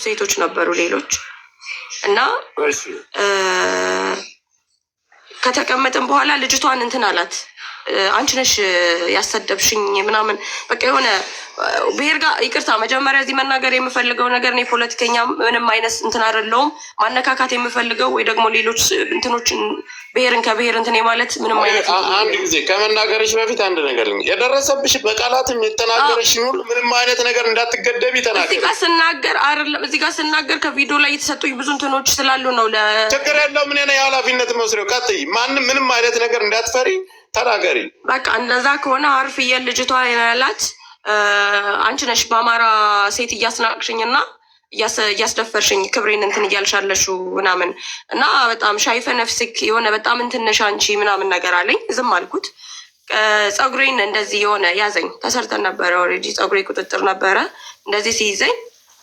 ሴቶች ነበሩ ሌሎች እና ከተቀመጥን በኋላ ልጅቷን እንትን አላት አንቺ ነሽ ያሰደብሽኝ ምናምን በቃ የሆነ ብሔር ጋር ይቅርታ መጀመሪያ እዚህ መናገር የምፈልገው ነገር እኔ ፖለቲከኛ ምንም አይነት እንትን አይደለሁም ማነካካት የምፈልገው ወይ ደግሞ ሌሎች እንትኖችን ብሔርን ከብሔር እንትን ማለት ምንም አይነት አንድ ጊዜ ከመናገርሽ በፊት አንድ ነገር የደረሰብሽ በቃላትም የተናገረሽ ሁሉ ምንም አይነት ነገር እንዳትገደቢ ተናገር። እዚህ ጋር ስናገር አይደለም እዚህ ጋር ስናገር ከቪዲዮ ላይ የተሰጡኝ ብዙ እንትኖች ስላሉ ነው። ችግር የለውም ምን ነው የኃላፊነት መስሪያው ቀጥይ ማንም ምንም አይነት ነገር እንዳትፈሪ ተናገሪ። በቃ እንደዛ ከሆነ አርፍዬ ልጅቷ ያላት አንቺ ነሽ በአማራ ሴት እያስናቅሽኝና እያስደፈርሽኝ ክብሬን እንትን እያልሻለሹ ምናምን እና በጣም ሻይፈ ነፍስክ የሆነ በጣም እንትን ነሽ አንቺ ምናምን ነገር አለኝ። ዝም አልኩት። ፀጉሬን እንደዚህ የሆነ ያዘኝ። ተሰርተን ነበረ ኦልሬዲ ፀጉሬ ቁጥጥር ነበረ። እንደዚህ ሲይዘኝ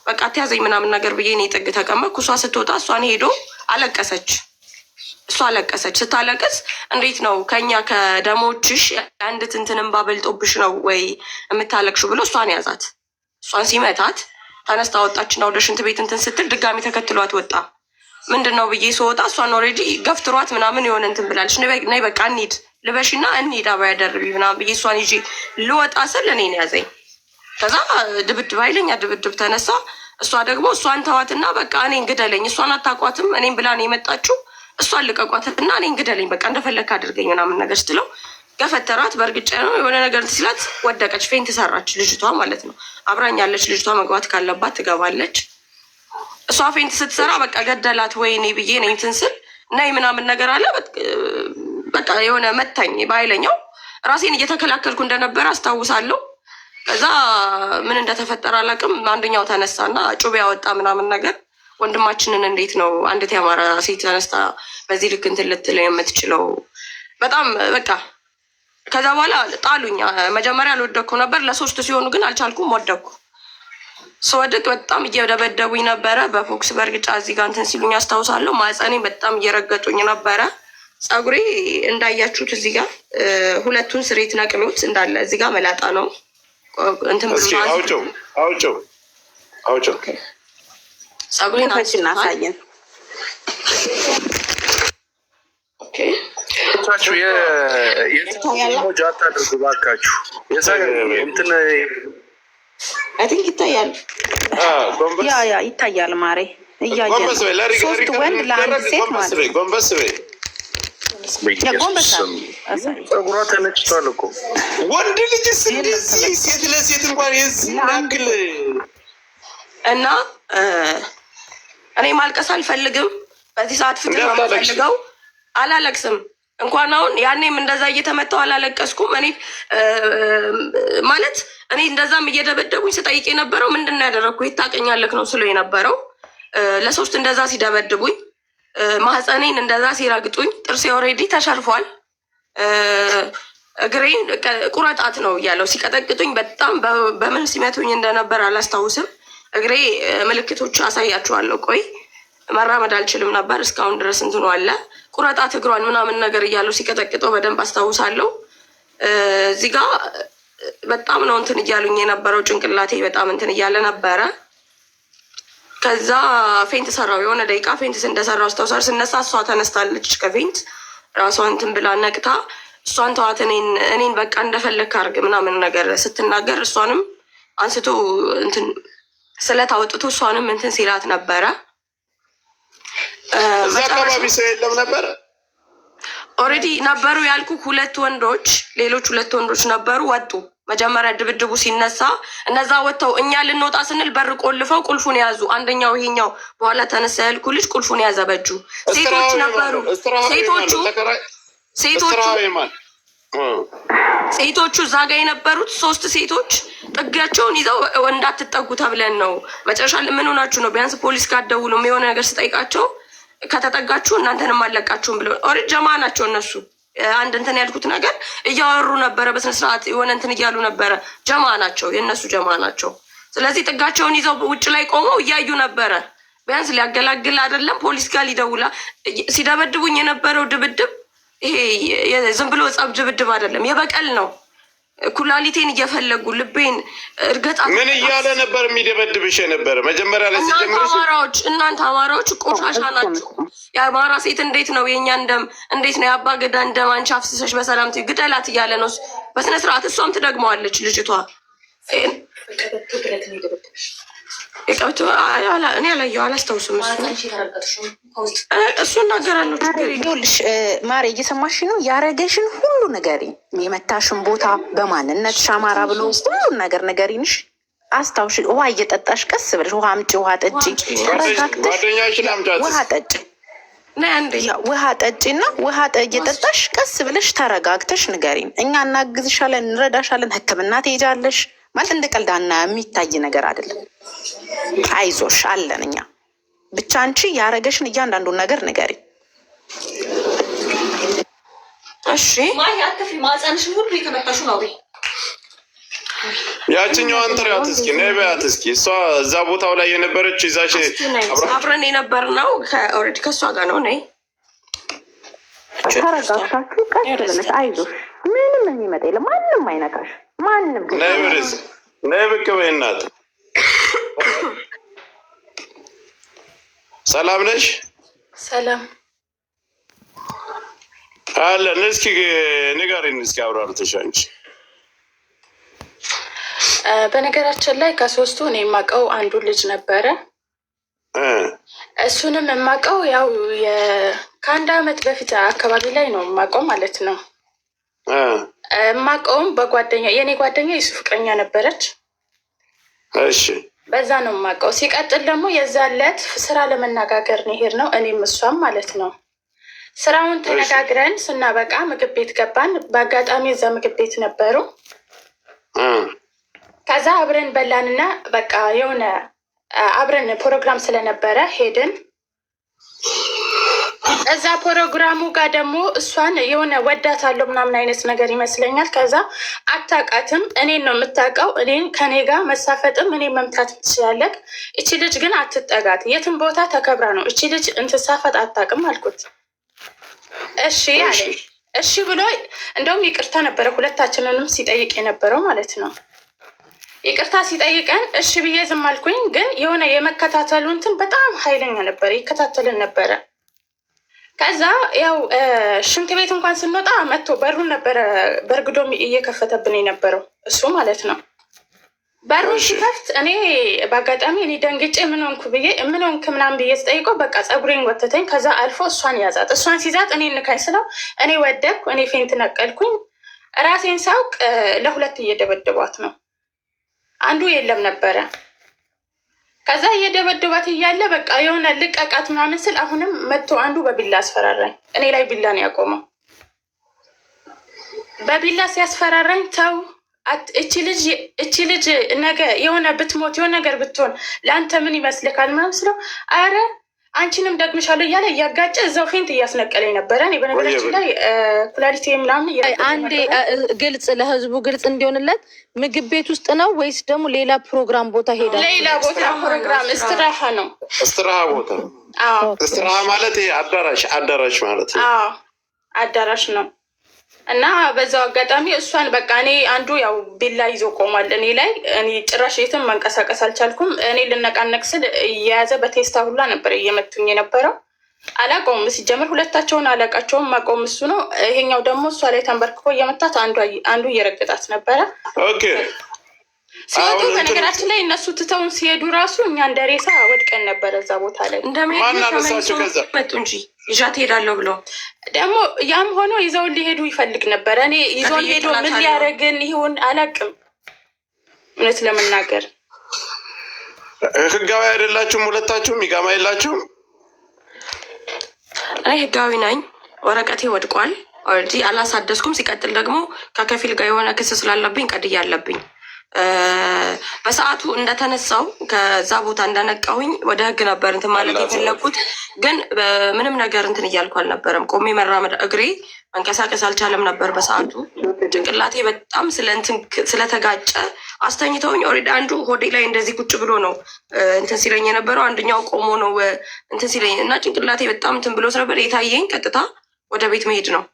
በቃ አትያዘኝ ምናምን ነገር ብዬ እኔ ጥግ ተቀመጥኩ። እሷ ስትወጣ እሷን ሄዶ አለቀሰች። እሷ አለቀሰች። ስታለቀስ እንዴት ነው ከኛ ከደሞችሽ አንድ ትንትንም ባበልጦብሽ ነው ወይ የምታለቅሹ ብሎ እሷን ያዛት። እሷን ሲመታት ተነስታ ወጣችና ወደ ሽንት ቤት እንትን ስትል ድጋሚ ተከትሏት ወጣ። ምንድን ነው ብዬ ስወጣ እሷን ኦልሬዲ ገፍትሯት ምናምን የሆነ እንትን ብላለች። ነይ በቃ እንሂድ ልበሽና እንሂድ አባያ ደርቢ ምናምን ብዬ እሷን ይዤ ልወጣ ስል እኔን ያዘኝ። ከዛ ድብድብ ኃይለኛ ድብድብ ተነሳ። እሷ ደግሞ እሷን ተዋትና በቃ እኔን ግደለኝ፣ እሷን አታውቋትም እኔን ብላ ነው የመጣችው፣ እሷን ልቀቋትና እኔን ግደለኝ በቃ እንደፈለግክ አድርገኝ ምናምን ነገር ስትለው ገፈተራት። በእርግጫ ነው የሆነ ነገር ሲላት ወደቀች። ፌንት ሰራች ልጅቷ ማለት ነው። አብራኛለች ልጅቷ መግባት ካለባት ትገባለች። እሷ ፌንት ስትሰራ በቃ ገደላት ወይኔ ብዬ ነኝ እንትን ስል ነይ ምናምን ነገር አለ። በቃ የሆነ መታኝ በኃይለኛው። ራሴን እየተከላከልኩ እንደነበረ አስታውሳለሁ። ከዛ ምን እንደተፈጠረ አላውቅም። አንደኛው ተነሳና ጩቤ ያወጣ ምናምን ነገር ወንድማችንን እንዴት ነው አንዲት የአማራ ሴት ተነስታ በዚህ ልክ እንትን ልትለው የምትችለው? በጣም በቃ ከዛ በኋላ ጣሉኝ። መጀመሪያ አልወደኩ ነበር። ለሶስት ሲሆኑ ግን አልቻልኩም፣ ወደኩ። ስወድቅ በጣም እየደበደቡኝ ነበረ በፎክስ በእርግጫ እዚህ ጋር እንትን ሲሉኝ አስታውሳለሁ። ማህፀኔ በጣም እየረገጡኝ ነበረ። ፀጉሬ እንዳያችሁት እዚህ ጋር ሁለቱን ስሬት ነቅሎት እንዳለ እዚህ ጋር መላጣ ነው እንትን ብሎ አውጭው ፀጉሬን እናሳየን። ታችሁ የሞጃ አታድርጉ ባካችሁ። እንትን አይ ቲንክ ይታያል። ያ ይታያል። ማሬ እያየን ሶስት ወንድ ለአንድ ሴት ማለት ነው። ጎንበስ በይ። ፀጉሯ ተነጭቷል እኮ ወንድ ልጅስ እንደዚህ ሴት ለሴት እንኳን የዚህ ያክል እና እኔ ማልቀስ አልፈልግም። በዚህ ሰዓት ፍትህ ነው የምፈልገው። አላለቅስም እንኳን አሁን ያኔም እንደዛ እየተመታው አላለቀስኩም። እኔ ማለት እኔ እንደዛም እየደበደቡኝ ስጠይቅ የነበረው ምንድን ነው ያደረግኩ ይታቀኛለክ ነው ስሎ የነበረው። ለሶስት እንደዛ ሲደበድቡኝ፣ ማህፀኔን እንደዛ ሲረግጡኝ፣ ጥርሴ ኦልሬዲ ተሸርፏል። እግሬን ቁረጣት ነው እያለው ሲቀጠቅጡኝ በጣም በምን ሲመቱኝ እንደነበር አላስታውስም። እግሬ ምልክቶች አሳያችኋለሁ። ቆይ መራመድ አልችልም ነበር እስካሁን ድረስ እንትኑ አለ። ቁረጣት እግሯን ምናምን ነገር እያለው ሲቀጠቅጠው በደንብ አስታውሳለሁ። እዚህ ጋ በጣም ነው እንትን እያሉኝ የነበረው። ጭንቅላቴ በጣም እንትን እያለ ነበረ። ከዛ ፌንት ሰራው። የሆነ ደቂቃ ፌንት እንደሰራው አስታውሳለሁ። ስነሳ እሷ ተነስታለች ከፌንት ራሷን እንትን ብላ ነቅታ እሷን ተዋት እኔን በቃ እንደፈለግክ አድርግ ምናምን ነገር ስትናገር እሷንም አንስቶ እንትን ስለታወጥቶ እሷንም እንትን ሲላት ነበረ። እዛ አካባቢ ሰው የለም ነበረ። ኦልሬዲ ነበሩ ያልኩ ሁለት ወንዶች፣ ሌሎች ሁለት ወንዶች ነበሩ። ወጡ። መጀመሪያ ድብድቡ ሲነሳ እነዛ ወጥተው እኛ ልንወጣ ስንል በር ቆልፈው ቁልፉን ያዙ። አንደኛው ይሄኛው በኋላ ተነሳ ያልኩ ልጅ ቁልፉን ያዘ በእጁ። ሴቶች ነበሩ። ሴቶቹ እዛ ጋ የነበሩት ሶስት ሴቶች ጥጋቸውን ይዘው እንዳትጠጉ ተብለን ነው። መጨረሻ ምን ሆናችሁ ነው ቢያንስ ፖሊስ ካደውሉም የሆነ ነገር ስጠይቃቸው ከተጠጋችሁ እናንተንም አለቃችሁም ብለው ኦሬዲ ጀማ ናቸው እነሱ። አንድ እንትን ያልኩት ነገር እያወሩ ነበረ በስነስርዓት የሆነ እንትን እያሉ ነበረ። ጀማ ናቸው፣ የእነሱ ጀማ ናቸው። ስለዚህ ጥጋቸውን ይዘው ውጭ ላይ ቆመው እያዩ ነበረ። ቢያንስ ሊያገላግል አይደለም ፖሊስ ጋር ሊደውላ። ሲደበድቡኝ የነበረው ድብድብ ይሄ ዝም ብሎ ጸብ ድብድብ አይደለም፣ የበቀል ነው። ኩላሊቴን እየፈለጉ ልቤን እርገጣ ምን እያለ ነበር የሚደበድብሽ የነበረ? መጀመሪያ ላይ ሲጀምርሽ እናንተ አማራዎች ቆሻሻ ናችሁ። የአማራ ሴት እንዴት ነው የእኛን ደም እንዴት ነው የአባ ገዳን ደም አንቺ አፍስሰሽ በሰላም ግደላት እያለ ነው በስነ ስርዓት። እሷም ትደግመዋለች ልጅቷ። የቀብቶ እኔ አላየው አላስታውስም። እሱ እናገራለሁ። ይኸውልሽ ማሬ እየሰማሽ ነው? ያረገሽን ሁሉ ንገሪ። የመታሽን ቦታ በማንነትሽ አማራ ብሎ ሁሉን ነገር ንገሪንሽ። አስታውሽ። ውሃ እየጠጣሽ ቀስ ብለሽ ውሃ አምጪ፣ ውሃ ጠጪ፣ ተረጋግተሽ ውሃ ጠጪ፣ ውሃ ጠጪና ውሃ እየጠጣሽ ቀስ ብለሽ ተረጋግተሽ ንገሪን። እኛ እናግዝሻለን፣ እንረዳሻለን። ሕክምና ትሄጃለሽ ማለት እንደ ቀልዳና የሚታይ ነገር አይደለም። አይዞሽ አለን እኛ። ብቻ አንቺ ያረገሽን እያንዳንዱን ነገር ንገሪ እሺ? ማህፀንሽን ሁሉ የተመታሹ ነው። ያችኛዋን ጥሪያት እስኪ ነይ በያት እስኪ። እሷ እዛ ቦታው ላይ የነበረች ይዛሽ አብረን የነበር ነው። ኦልሬዲ ከእሷ ጋር ነው። ነይ ተረጋግታችሁ ቀስ ብለሽ አይዞሽ። ምንም የሚመጣ የለም። ማንም አይነካሽ። ማንም ነይ ወደዚህ ነይ ብቅ በይ እናት። ሰላም ነሽ? ሰላም አለን። እስኪ ንገሪን እስኪ አብራርተሽ አንቺ። በነገራችን ላይ ከሶስቱ እኔ የማውቀው አንዱ ልጅ ነበረ። እሱንም የማውቀው ያው ከአንድ አመት በፊት አካባቢ ላይ ነው የማውቀው ማለት ነው። የማውቀውም በጓደኛ የእኔ ጓደኛ የሱ ፍቅረኛ ነበረች። እሺ በዛ ነው የማውቀው። ሲቀጥል ደግሞ የዛን ዕለት ስራ ለመነጋገር ነው የሄድነው እኔም እሷም ማለት ነው። ስራውን ተነጋግረን ስናበቃ ምግብ ቤት ገባን። በአጋጣሚ እዛ ምግብ ቤት ነበሩ። ከዛ አብረን በላንና በቃ የሆነ አብረን ፕሮግራም ስለነበረ ሄድን። እዛ ፕሮግራሙ ጋር ደግሞ እሷን የሆነ ወዳታለሁ ምናምን አይነት ነገር ይመስለኛል። ከዛ አታውቃትም፣ እኔን ነው የምታውቀው። እኔን ከኔ ጋር መሳፈጥም እኔን መምታት ትችላለህ። እቺ ልጅ ግን አትጠጋት፣ የትም ቦታ ተከብራ ነው እቺ ልጅ እንትሳፈጥ አታውቅም አልኩት። እሺ አለ። እሺ ብሎ እንደውም ይቅርታ ነበረ ሁለታችንንም ሲጠይቅ የነበረው ማለት ነው። ይቅርታ ሲጠይቀን እሺ ብዬ ዝም አልኩኝ። ግን የሆነ የመከታተሉ እንትን በጣም ኃይለኛ ነበረ፣ ይከታተልን ነበረ። ከዛ ያው ሽንት ቤት እንኳን ስንወጣ መጥቶ በሩን ነበረ በርግዶም እየከፈተብን የነበረው እሱ ማለት ነው። በሩን ሲከፍት እኔ በአጋጣሚ እኔ ደንግጬ ምን ሆንኩ ምናምን ብዬ ስጠይቀው በቃ ፀጉሬን ወተተኝ። ከዛ አልፎ እሷን ያዛት። እሷን ሲዛት እኔ ንካኝ ስለው እኔ ወደቅኩ። እኔ ፌንት ነቀልኩኝ። ራሴን ሳውቅ ለሁለት እየደበደቧት ነው። አንዱ የለም ነበረ። ከዛ እየደበደባት እያለ በቃ የሆነ ልቀቃት ምናምን ስል አሁንም መጥቶ አንዱ በቢላ አስፈራራኝ። እኔ ላይ ቢላ ነው ያቆመው። በቢላ ሲያስፈራራኝ ተው እቺ ልጅ ነገ የሆነ ብትሞት የሆነ ነገር ብትሆን ለአንተ ምን ይመስልካል ምናምን ስለው አረ አንቺንም ደግምሻለሁ እያለ እያጋጨ እዛው ፌንት እያስነቀለኝ ነበረ። እኔ በነገራችን ላይ ኩላሊቴ ምናምን አንዴ ግልጽ ለህዝቡ ግልጽ እንዲሆንለት ምግብ ቤት ውስጥ ነው ወይስ ደግሞ ሌላ ፕሮግራም ቦታ ሄዳ? ሌላ ቦታ ፕሮግራም እስትራሃ ነው። እስትራሃ ቦታ። እስትራሃ ማለት አዳራሽ ማለት ነው። አዳራሽ ነው። እና በዛው አጋጣሚ እሷን በቃ እኔ አንዱ ያው ቢላ ይዞ ቆሟል እኔ ላይ። እኔ ጭራሽ የትም መንቀሳቀስ አልቻልኩም። እኔ ልነቃነቅ ስል እየያዘ በቴስታ ሁላ ነበር እየመቱኝ የነበረው። አላውቀውም ሲጀምር፣ ሁለታቸውን አላውቃቸውም። ማቆም እሱ ነው። ይሄኛው ደግሞ እሷ ላይ ተንበርክኮ እየመታት አንዱ እየረገጣት ነበረ። ኦኬ ሲወጡ በነገራችን ላይ እነሱ ትተውን ሲሄዱ ራሱ እኛ እንደ ሬሳ ወድቀን ነበረ እዛ ቦታ ላይ። ማናነሳቸው ከዛ መጡ እንጂ ይዣት ሄዳለሁ ብሎ ደግሞ ያም ሆኖ ይዘውን ሊሄዱ ይፈልግ ነበረ። እኔ ይዞን ሄዶ ምን ሊያደርግን ይሁን አላውቅም። እውነት ለመናገር ህጋዊ አይደላችሁም ሁለታችሁም? ይጋማ የላችሁም? እኔ ህጋዊ ነኝ። ወረቀቴ ወድቋል። ኦልሬዲ አላሳደስኩም። ሲቀጥል ደግሞ ከከፊል ጋር የሆነ ክስ ስላለብኝ ቀድያ አለብኝ። በሰዓቱ እንደተነሳው ከዛ ቦታ እንደነቃሁኝ ወደ ህግ ነበር እንትን ማለት የፈለግኩት። ግን ምንም ነገር እንትን እያልኩ አልነበረም። ቆሜ መራመድ እግሬ መንቀሳቀስ አልቻለም ነበር በሰዓቱ። ጭንቅላቴ በጣም ስለተጋጨ አስተኝተውኝ ኦልሬዲ አንዱ ሆዴ ላይ እንደዚህ ቁጭ ብሎ ነው እንትን ሲለኝ የነበረው፣ አንደኛው ቆሞ ነው እንትን ሲለኝ እና ጭንቅላቴ በጣም እንትን ብሎ ስለነበር የታየኝ ቀጥታ ወደ ቤት መሄድ ነው።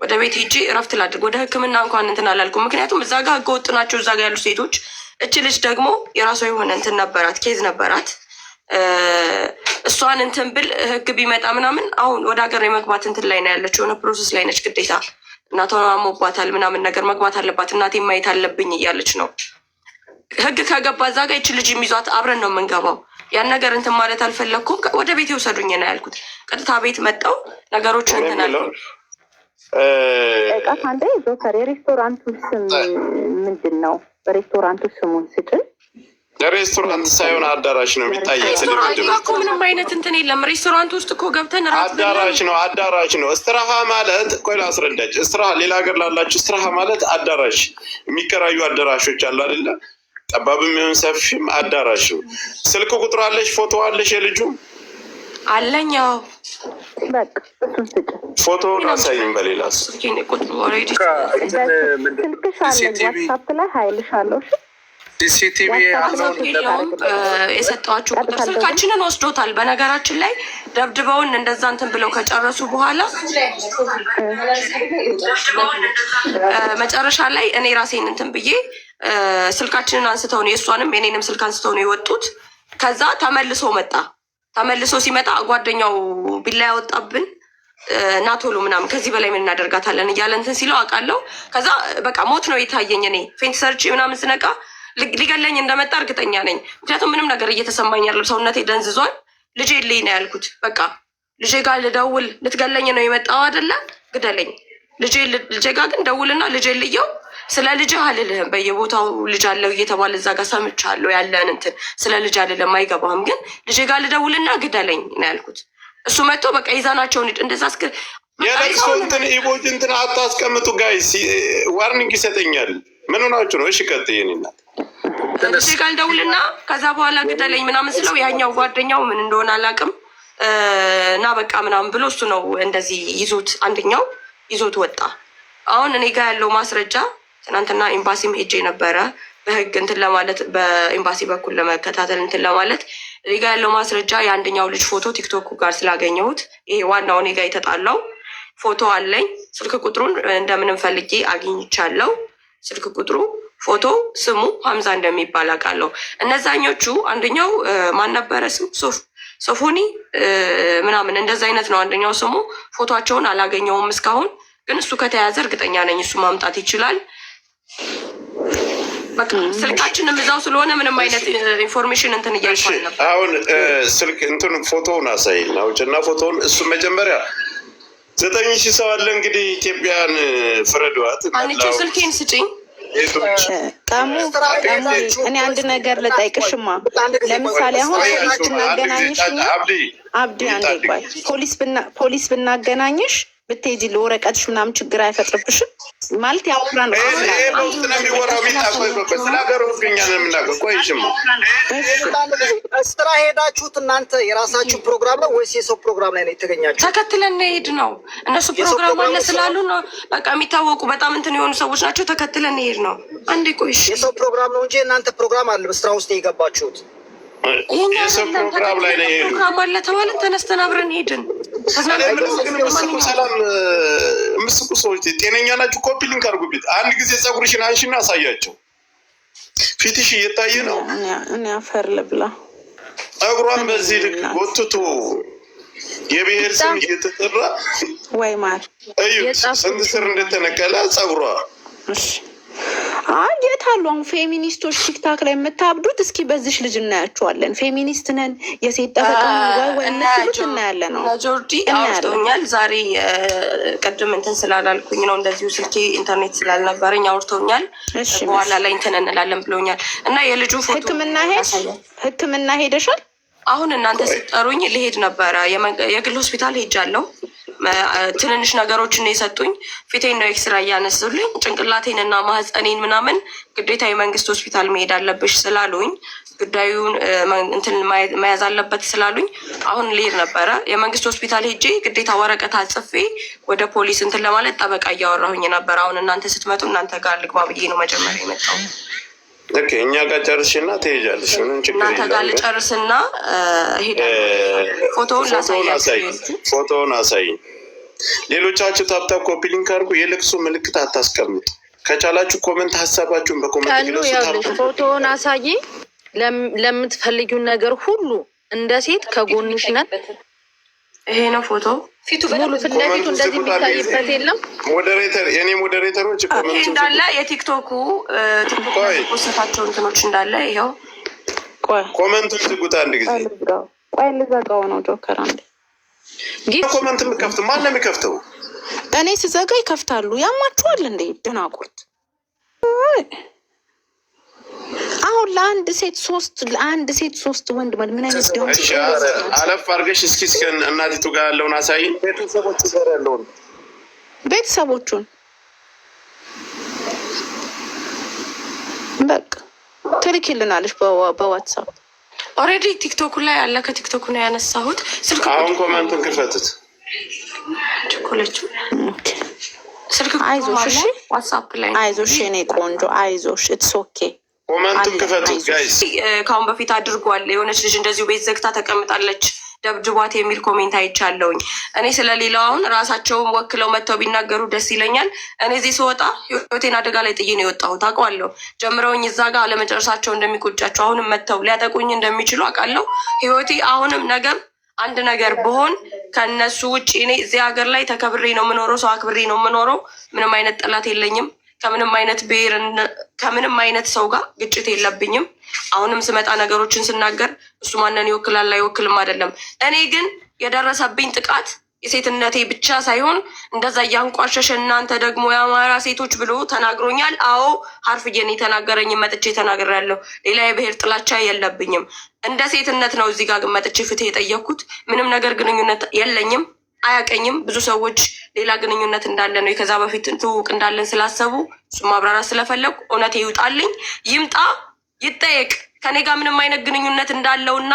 ወደ ቤት ሄጄ እረፍት ላድርግ። ወደ ሕክምና እንኳን እንትን አላልኩም። ምክንያቱም እዛ ጋር ህገወጥ ናቸው እዛ ጋር ያሉ ሴቶች። እች ልጅ ደግሞ የራሷ የሆነ እንትን ነበራት፣ ኬዝ ነበራት። እሷን እንትን ብል ህግ ቢመጣ ምናምን አሁን ወደ ሀገር የመግባት እንትን ላይ ነው ያለችው። የሆነ ፕሮሰስ ላይ ነች። ግዴታ እናቷን አሞባታል ምናምን ነገር መግባት አለባት። እናቴ ማየት አለብኝ እያለች ነው። ህግ ከገባ እዛ ጋር ይች ልጅ የሚዟት አብረን ነው የምንገባው። ያን ነገር እንትን ማለት አልፈለግኩም። ወደ ቤት የውሰዱኝ ነው ያልኩት። ቀጥታ ቤት መጣው ነገሮችን እንትን አለ። አንዴ ዞከር የሬስቶራንቱ ስም ምንድን ነው? በሬስቶራንቱ ስሙን ስጭን። ሬስቶራንት ሳይሆን አዳራሽ ነው የሚታየው። ሬስቶራንት እኮ ምንም አይነት እንትን የለም። ሬስቶራንት ውስጥ እኮ ገብተን አዳራሽ ነው፣ አዳራሽ ነው። እስትራሃ ማለት ቆይ ላስረዳች። እስትራሃ ሌላ ሀገር ላላችሁ እስትራሃ ማለት አዳራሽ፣ የሚከራዩ አዳራሾች አሉ አይደለ? ጠባብም ይሁን ሰፊም አዳራሽ ነው። ስልክ ቁጥር አለሽ? ፎቶ አለሽ? የልጁ አለኛው ፎቶውን አሳይም። በሌላ ዋትሳፕ ላይ ሀይልሽ አለው። ሲሲቲቪ የሰጠዋቸው ቁጥር ስልካችንን ወስዶታል። በነገራችን ላይ ደብድበውን እንደዛ እንትን ብለው ከጨረሱ በኋላ መጨረሻ ላይ እኔ ራሴን እንትን ብዬ ስልካችንን አንስተው ነው የእሷንም የኔንም ስልክ አንስተው ነው የወጡት። ከዛ ተመልሶ መጣ። ተመልሶ ሲመጣ ጓደኛው ቢላ ያወጣብን እና ቶሎ ምናምን ከዚህ በላይ ምን እናደርጋታለን እያለ እንትን ሲለው አውቃለሁ። ከዛ በቃ ሞት ነው የታየኝ። እኔ ፌንት ሰርቼ ምናምን ስነቃ ሊገለኝ እንደመጣ እርግጠኛ ነኝ። ምክንያቱም ምንም ነገር እየተሰማኝ ያለው ሰውነቴ ደንዝዟል። ልጄ ልይ ነው ያልኩት። በቃ ልጄ ጋር ልደውል፣ ልትገለኝ ነው የመጣው አይደለ? ግደለኝ። ልጄ ጋር ግን ደውልና ልጄ ልየው። ስለ ልጅ አልልህም። በየቦታው ልጅ አለው እየተባለ እዛ ጋር ሰምቻለሁ። ያለን እንትን ስለ ልጅ አልልም፣ አይገባህም። ግን ልጄ ጋር ልደውልና ግደለኝ ነው ያልኩት። እሱ መጥቶ በቃ ይዛናቸውን እንደዛ እስከ የለቅሶ እንትን ኢቦጅ እንትን አታስቀምጡ ጋይስ፣ ዋርኒንግ ይሰጠኛል። ምን ሆናችሁ ነው? እሺ ቀጥይ። የኔ እናት ልጄ ጋር ልደውልና ከዛ በኋላ ግደለኝ ምናምን ስለው ያኛው ጓደኛው ምን እንደሆነ አላውቅም እና በቃ ምናምን ብሎ እሱ ነው እንደዚህ ይዞት አንደኛው ይዞት ወጣ። አሁን እኔ ጋር ያለው ማስረጃ ትናንትና ኤምባሲም ሄጄ ነበረ በህግ እንትን ለማለት በኤምባሲ በኩል ለመከታተል እንትን ለማለት እኔ ጋር ያለው ማስረጃ የአንደኛው ልጅ ፎቶ ቲክቶክ ጋር ስላገኘሁት ይሄ ዋናው እኔ ጋር የተጣላው ፎቶ አለኝ። ስልክ ቁጥሩን እንደምንም ፈልጌ አግኝቻለሁ። ስልክ ቁጥሩ፣ ፎቶ፣ ስሙ ሀምዛ እንደሚባል አውቃለሁ። እነዛኞቹ አንደኛው ማን ነበረ ስሙ? ሶፎኒ ምናምን እንደዛ አይነት ነው አንደኛው ስሙ። ፎቶቸውን አላገኘውም እስካሁን፣ ግን እሱ ከተያዘ እርግጠኛ ነኝ እሱ ማምጣት ይችላል። በቃ ስልካችንም እዛው ስለሆነ ምንም አይነት ኢንፎርሜሽን እንትን እያልኳል ነበር። አሁን ስልክ እንትን ፎቶውን አሳይኝ አውጭና ፎቶውን እሱ መጀመሪያ 9,000 ሰው አለ እንግዲህ ኢትዮጵያን ፍረዷት። አንቺ ስልኬን ስጪኝ። እኔ አንድ ነገር ልጠይቅሽማ። ለምሳሌ አሁን ፖሊስ ብናገናኝሽ አብዲ አንዴ ቆይ፣ ፖሊስ ብናገናኝሽ ብትሄጂ ለወረቀትሽ ምናምን ችግር አይፈጥርብሽም? ማለት ያውራ ነው ስራ ሄዳችሁት እናንተ የራሳችሁ ፕሮግራም ነው ወይስ የሰው ፕሮግራም ላይ ነው የተገኛችሁ? ተከትለን ሄድ ነው። እነሱ ፕሮግራም አለ ስላሉ ነው በቃ የሚታወቁ በጣም እንትን የሆኑ ሰዎች ናቸው። ተከትለን ሄድ ነው። አንዴ ቆይሽ፣ የሰው ፕሮግራም ነው እንጂ እናንተ ፕሮግራም አለ በስራ ውስጥ የገባችሁት። የሰው ፕሮግራም ላይ ነው ሄዱ። ፕሮግራም አለ ተባለን ተነስተን አብረን ሄድን። ሰላም ምስቁ ሰዎች ጤነኛ ናችሁ? ኮፒ ሊንክ አድርጉበት። አንድ ጊዜ ፀጉርሽን አንሺና አሳያቸው። ፊትሽ እየታየ ነው። እኔ አፈር ልብላ። ፀጉሯን በዚህ ልክ ጎትቶ የብሔር ስም እየተጠራ ወይ ማር እዩት፣ ስንት ስር እንደተነቀለ ፀጉሯ። የት አሉ አሁን ፌሚኒስቶች ቲክታክ ላይ የምታብዱት? እስኪ በዚሽ ልጅ እናያቸዋለን። ፌሚኒስት ነን የሴት ጠበቃ ወይ እነሱት እናያለን ነው። ጆርዲ አውርተውኛል ዛሬ። ቅድም እንትን ስላላልኩኝ ነው እንደዚሁ ስልኬ ኢንተርኔት ስላልነበረኝ አውርተውኛል። በኋላ ላይ እንትን እንላለን ብለውኛል። እና የልጁ ፎቶ ሕክምና ሄደሻል? አሁን እናንተ ስጠሩኝ ልሄድ ነበረ። የግል ሆስፒታል ሄጃለሁ። ትንንሽ ነገሮችን የሰጡኝ ፊቴን ነው ኤክስራ እያነሱልኝ ጭንቅላቴን እና ማህፀኔን ምናምን ግዴታ የመንግስት ሆስፒታል መሄድ አለብሽ ስላሉኝ ጉዳዩን እንትን መያዝ አለበት ስላሉኝ አሁን ልሄድ ነበረ። የመንግስት ሆስፒታል ሄጄ ግዴታ ወረቀት አጽፌ ወደ ፖሊስ እንትን ለማለት ጠበቃ እያወራሁኝ ነበር። አሁን እናንተ ስትመጡ እናንተ ጋር ልግባ ብዬ ነው መጀመሪያ የመጣው። እኛ ጋር ጨርስሽና ትሄጃለሽ። ምንም ችግር የለም። እናንተ ጋር ልጨርስና ሄዳለሁ። ፎቶውን ላሳያችሁ። ፎቶውን አሳይኝ። ሌሎቻችሁ ታፕታፕ ኮፒ ሊንክ አድርጉ። የልቅሶ ምልክት አታስቀምጡ። ከቻላችሁ ኮመንት ሀሳባችሁን በኮመንት ግለጹ። ያለሽ ፎቶውን አሳይ። ለምትፈልጊው ነገር ሁሉ እንደ ሴት ከጎንሽ ነን። ይሄ ነው ፎቶ ፊቱ ሙሉ ፊት ለፊቱ እንደዚህ የሚታይበት የለም። ሞዴሬተር የኔ ሞዴሬተሮች ኮመንት እንዳለ የቲክቶክ ፖስታቸው እንትኖች እንዳለ ይሄው ኮመንቱን ዝጉት። አንድ ጊዜ ቆይ ልዘጋው ነው ጆከር። አንዴ ኮመንት የምከፍተው ማን ነው የሚከፍተው? እኔ ስዘጋ ይከፍታሉ። ያማችኋል እንዴ ደናቁርት? አሁን ለአንድ ሴት ሶስት ወንድ ማለት ምን አይነት ደው? እሺ አለፍ አድርገሽ እስኪ እናቲቱ ጋር ያለውን አሳይኝ። ቤተሰቦቹ ጋር ያለውን ቤተሰቦቹን በቃ ትልክልናለሽ በዋትሳፕ። ኦልሬዲ ቲክቶክ ላይ ያለ ከቲክቶክ ነው ያነሳሁት። ስልክ አሁን ኮመንቱን ክፈቱት። ቸኮለች ስልክ አይዞሽ፣ ዋትሳፕ ላይ አይዞሽ የኔ ቆንጆ አይዞሽ። ኢትስ ኦኬ። ኮመንቱን ክፈቱት ጋይስ። ከአሁን በፊት አድርጓል። የሆነች ልጅ እንደዚሁ ቤት ዘግታ ተቀምጣለች ደብድቧት የሚል ኮሜንት አይቻለውኝ። እኔ ስለሌላው አሁን ራሳቸውን ወክለው መጥተው ቢናገሩ ደስ ይለኛል። እኔ እዚህ ስወጣ ህይወቴን አደጋ ላይ ጥዬ ነው የወጣሁት። አውቀዋለሁ። ጀምረውኝ እዛ ጋር አለመጨረሳቸው እንደሚቆጫቸው አሁንም መጥተው ሊያጠቁኝ እንደሚችሉ አውቃለሁ። ህይወቴ አሁንም ነገም አንድ ነገር ብሆን ከነሱ ውጭ እኔ እዚህ ሀገር ላይ ተከብሬ ነው የምኖረው። ሰው አክብሬ ነው የምኖረው። ምንም አይነት ጠላት የለኝም። ከምንም አይነት ብሔር ከምንም አይነት ሰው ጋር ግጭት የለብኝም። አሁንም ስመጣ ነገሮችን ስናገር እሱ ማንን ይወክላል አይወክልም አይደለም። እኔ ግን የደረሰብኝ ጥቃት የሴትነቴ ብቻ ሳይሆን እንደዛ እያንቋሸሸ እናንተ ደግሞ የአማራ ሴቶች ብሎ ተናግሮኛል። አዎ ሀርፍዬን የተናገረኝ መጥቼ ተናግሬያለሁ። ሌላ የብሔር ጥላቻ የለብኝም። እንደ ሴትነት ነው እዚህ ጋር ግን መጥቼ ፍትህ የጠየኩት። ምንም ነገር ግንኙነት የለኝም። አያቀኝም። ብዙ ሰዎች ሌላ ግንኙነት እንዳለ ነው ከዛ በፊት ትውውቅ እንዳለን ስላሰቡ እሱ ማብራራት ስለፈለጉ እውነት ይውጣልኝ፣ ይምጣ፣ ይጠየቅ። ከኔ ጋር ምንም አይነት ግንኙነት እንዳለውና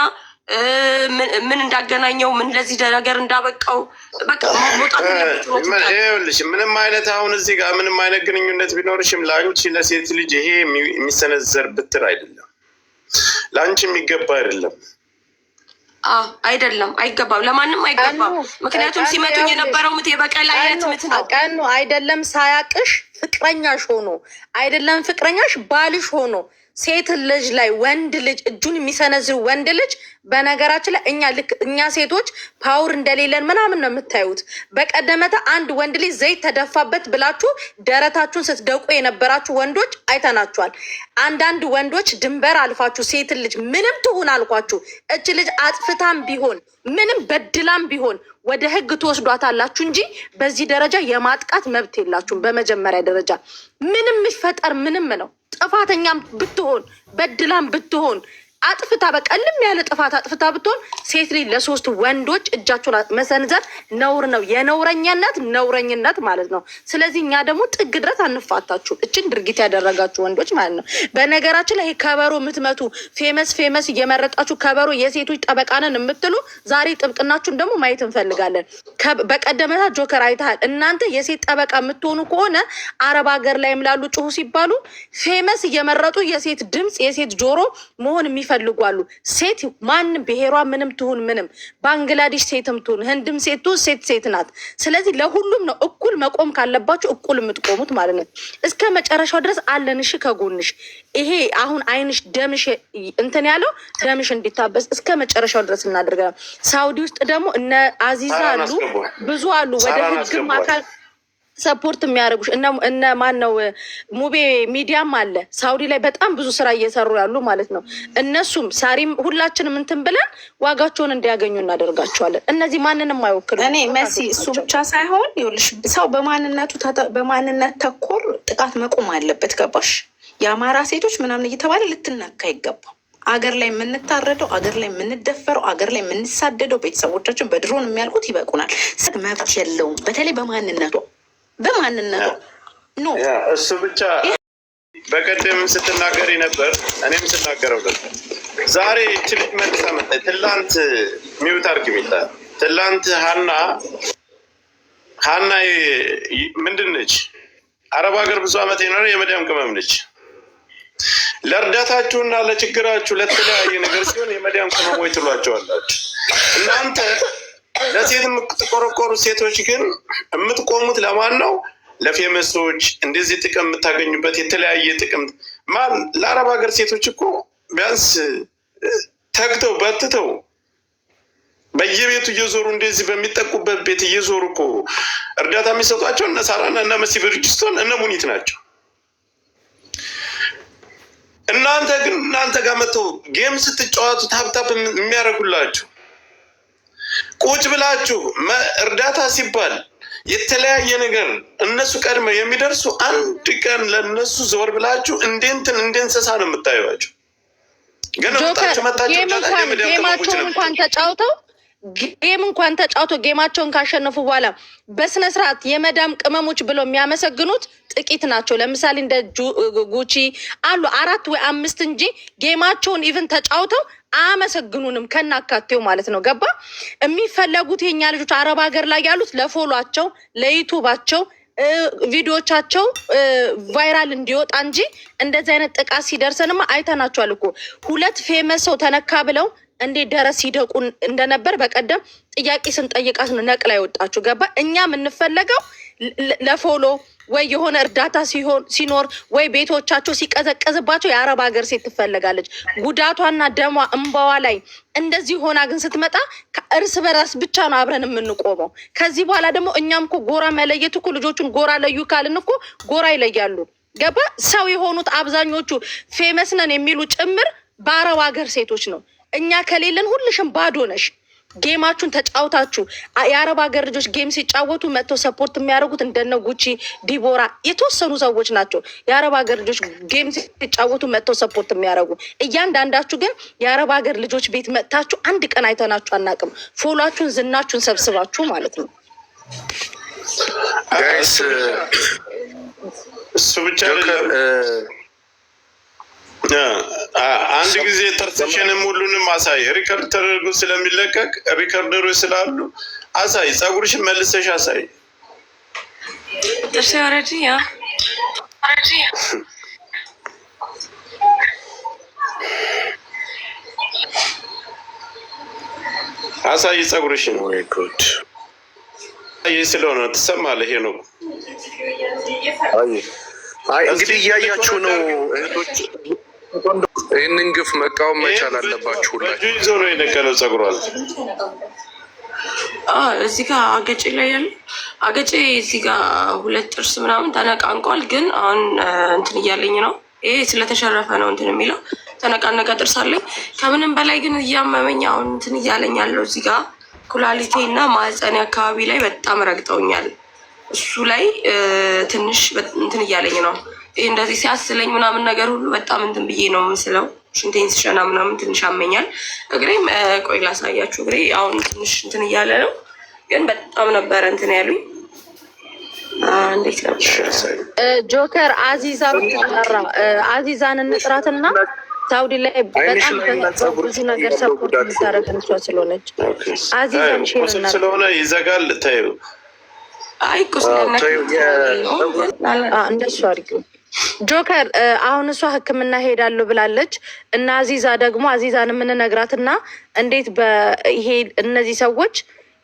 ምን እንዳገናኘው ምን ለዚህ ነገር እንዳበቃው በቃ መውጣት ይኸውልሽ፣ ምንም አይነት አሁን እዚህ ጋር ምንም አይነት ግንኙነት ቢኖርሽም ለአንቺ ለሴት ልጅ ይሄ የሚሰነዘር ብትር አይደለም፣ ለአንቺ የሚገባ አይደለም። አይደለም፣ አይገባም፣ ለማንም አይገባም። ምክንያቱም ሲመጡኝ የነበረው ምት የበቀል አይነት ምት ነው። ቀኑ አይደለም ሳያቅሽ ፍቅረኛሽ ሆኖ አይደለም ፍቅረኛሽ ባልሽ ሆኖ ሴት ልጅ ላይ ወንድ ልጅ እጁን የሚሰነዝር ወንድ ልጅ በነገራችን ላይ እኛ ሴቶች ፓወር እንደሌለን ምናምን ነው የምታዩት። በቀደመተ አንድ ወንድ ልጅ ዘይት ተደፋበት ብላችሁ ደረታችሁን ስትደቁ የነበራችሁ ወንዶች አይተናችኋል። አንዳንድ ወንዶች ድንበር አልፋችሁ ሴት ልጅ ምንም ትሁን አልኳችሁ፣ እች ልጅ አጥፍታም ቢሆን ምንም በድላም ቢሆን ወደ ህግ ትወስዷታላችሁ እንጂ በዚህ ደረጃ የማጥቃት መብት የላችሁም። በመጀመሪያ ደረጃ ምንም ይፈጠር ምንም ነው ጥፋተኛም ብትሆን በድላም ብትሆን አጥፍታ በቀልም ያለ ጥፋት አጥፍታ ብትሆን ሴት ልጅ ለሶስት ወንዶች እጃቸውን መሰንዘር ነውር ነው። ነውረኝነት ማለት ነው። ስለዚህ እኛ ደግሞ ጥግ ድረስ አንፋታችሁም፣ እችን ድርጊት ያደረጋችሁ ወንዶች ማለት ነው። በነገራችን ላይ ከበሮ የምትመቱ ፌመስ እየመረጣችሁ ከበሮ የሴቶች ጠበቃ ነን የምትሉ ዛሬ ጥብቅናችሁን ደግሞ ማየት እንፈልጋለን። በቀደመታ ጆከር አይተሃል። እናንተ የሴት ጠበቃ የምትሆኑ ከሆነ አረብ ሀገር ላይም ላሉ ጩሁ ሲባሉ ፌመስ እየመረጡ የሴት ድምፅ የሴት ጆሮ መሆን ይፈልጓሉ። ሴት ማንም ብሔሯ ምንም ትሁን ምንም ባንግላዴሽ ሴትም ትሁን ህንድም ሴት ትሁን ሴት ናት። ስለዚህ ለሁሉም ነው እኩል መቆም ካለባችሁ እኩል የምትቆሙት ማለት ነው። እስከ መጨረሻው ድረስ አለንሽ ከጎንሽ። ይሄ አሁን አይንሽ ደምሽ እንትን ያለው ደምሽ እንዲታበስ እስከ መጨረሻው ድረስ እናደርጋለን። ሳውዲ ውስጥ ደግሞ እነ አዚዛ አሉ፣ ብዙ አሉ ወደ ህግም አካል ሰፖርት የሚያደርጉሽ እነ ማን ነው ሙቤ ሚዲያም አለ ሳውዲ ላይ በጣም ብዙ ስራ እየሰሩ ያሉ ማለት ነው። እነሱም ሳሪም ሁላችንም እንትን ብለን ዋጋቸውን እንዲያገኙ እናደርጋቸዋለን። እነዚህ ማንንም አይወክሉ። እኔ መሲ እሱ ብቻ ሳይሆን ይኸውልሽ ሰው በማንነት ተኮር ጥቃት መቆም አለበት። ገባሽ? የአማራ ሴቶች ምናምን እየተባለ ልትነካ አይገባም። አገር ላይ የምንታረደው አገር ላይ የምንደፈረው አገር ላይ የምንሳደደው ቤተሰቦቻችን በድሮን የሚያልቁት ይበቁናል። መብት የለውም። በተለይ በማንነቱ ኖ እሱ ብቻ በቀደም ስትናገሪ ነበር፣ እኔም ስናገረው ነበር። ዛሬ ችልጅ መልሳ መጣች። ትላንት ሚውት አርግ ሚላል ትላንት ሀና ምንድን ነች? አረብ ሀገር ብዙ ዓመት የኖረ የመዳም ቅመም ነች። ለእርዳታችሁና ለችግራችሁ ለተለያየ ነገር ሲሆን የመዳም ቅመም ወይ ትሏቸዋላችሁ። እናንተ ለሴት የምትቆረቆሩ ሴቶች ግን የምትቆሙት ለማን ነው? ለፌመሶች እንደዚህ ጥቅም የምታገኙበት የተለያየ ጥቅም ማን ለአረብ ሀገር ሴቶች እኮ ቢያንስ ተግተው በርትተው በየቤቱ እየዞሩ እንደዚህ በሚጠቁበት ቤት እየዞሩ እኮ እርዳታ የሚሰጧቸው እነ ሳራና እነ መሲ ብርጅስቶን እነ ሙኒት ናቸው። እናንተ ግን እናንተ ጋር መጥተው ጌም ስትጫወቱ ታፕታፕ የሚያደርጉላችሁ ቁጭ ብላችሁ እርዳታ ሲባል የተለያየ ነገር እነሱ ቀድመው የሚደርሱ አንድ ቀን ለእነሱ ዘወር ብላችሁ እንደ እንስሳ ነው የምታዩዋቸው። ግን ጌማቸውን እንኳን ተጫውተው ጌማቸውን ካሸነፉ በኋላ በስነ ስርዓት የመዳም ቅመሞች ብለው የሚያመሰግኑት ጥቂት ናቸው። ለምሳሌ እንደ ጉቺ አሉ 4 ወይ 5 እንጂ ጌማቸውን ኢቭን ተጫውተው አመሰግኑንም ከናካቴው ማለት ነው። ገባ? የሚፈለጉት የኛ ልጆች አረብ ሀገር ላይ ያሉት ለፎሎቸው ለዩቱባቸው ቪዲዮቻቸው ቫይራል እንዲወጣ እንጂ እንደዚህ አይነት ጥቃት ሲደርሰንማ አይተናቸዋል እኮ 2 ፌመስ ሰው ተነካ ብለው እንዴት ደረስ ሲደቁ እንደነበር በቀደም ጥያቄ ስንጠይቃት ነው ነቅላ ይወጣችሁ። ገባ? እኛ የምንፈለገው ለፎሎ ወይ የሆነ እርዳታ ሲኖር ወይ ቤቶቻቸው ሲቀዘቀዝባቸው የአረብ ሀገር ሴት ትፈለጋለች። ጉዳቷና ደሟ እንባዋ ላይ እንደዚህ ሆና ግን ስትመጣ እርስ በራስ ብቻ ነው አብረን የምንቆመው። ከዚህ በኋላ ደግሞ እኛም እኮ ጎራ መለየት እኮ ልጆቹን ጎራ ለዩ ካልን እኮ ጎራ ይለያሉ። ገባ? ሰው የሆኑት አብዛኞቹ ፌመስ ነን የሚሉ ጭምር በአረብ ሀገር ሴቶች ነው። እኛ ከሌለን ሁልሽም ባዶ ነሽ። ጌማችሁን ተጫውታችሁ የአረብ ሀገር ልጆች ጌም ሲጫወቱ መጥተው ሰፖርት የሚያደርጉት እንደነ ጉቺ ዲቦራ የተወሰኑ ሰዎች ናቸው። የአረብ ሀገር ልጆች ጌም ሲጫወቱ መጥተው ሰፖርት የሚያደርጉ እያንዳንዳችሁ ግን የአረብ ሀገር ልጆች ቤት መጥታችሁ አንድ ቀን አይተናችሁ አናውቅም። ፎሏችሁን ዝናችሁን ሰብስባችሁ ማለት ነው። ጋይስ እሱ ብቻ አንድ ጊዜ ጥርስሽንም ሁሉንም አሳይ። ሪከርድ ተደርጎ ስለሚለቀቅ ሪከርደሮች ስላሉ አሳይ። ፀጉርሽን መልሰሽ አሳይ። ጥርሴ ኦልሬዲ አሳይ ፀጉርሽን። ወይ ጉድ! ይህ ስለሆነ ትሰማለህ። ይሄ ነው። አይ እንግዲህ እያያችሁ ነው እህቶች። ይህንን ግፍ መቃወም መቻል አለባችሁ። ሁላችሁ ይዞ ነው የነቀለው ፀጉሯል። እዚህ ጋር አገጬ ላይ ያለ አገጬ እዚህ ጋር 2 ጥርስ ምናምን ተነቃንቋል። ግን አሁን እንትን እያለኝ ነው። ይሄ ስለተሸረፈ ነው እንትን የሚለው ተነቃነቀ ጥርስ አለኝ። ከምንም በላይ ግን እያመመኝ አሁን እንትን እያለኝ ያለው እዚህ ጋር ኩላሊቴ እና ማህፀኔ አካባቢ ላይ በጣም ረግጠውኛል። እሱ ላይ ትንሽ እንትን እያለኝ ነው። ይህ እንደዚህ ሲያስለኝ ምናምን ነገር ሁሉ በጣም እንትን ብዬ ነው ምስለው። ሽንቴን ስሸና ምናምን ትንሽ አመኛል። እግሬም ቆይ ላሳያችሁ። እግሬ አሁን ትንሽ እንትን እያለ ነው፣ ግን በጣም ነበረ እንትን ያሉኝ። እንዴት ነበር ጆከር? አዚዛ ጠራ። አዚዛን እንጥራትና ሳውዲ ላይ በጣም ብዙ ነገር ሰፖርት የምታደርግ እሷ ስለሆነች አዚዛን ሼር ስለሆነ ይዘጋል። ታዩ እንደሱ አድርጊው ጆከር። አሁን እሷ ሕክምና ሄዳለሁ ብላለች እና አዚዛ ደግሞ አዚዛን የምንነግራትና እንዴት በይሄ እነዚህ ሰዎች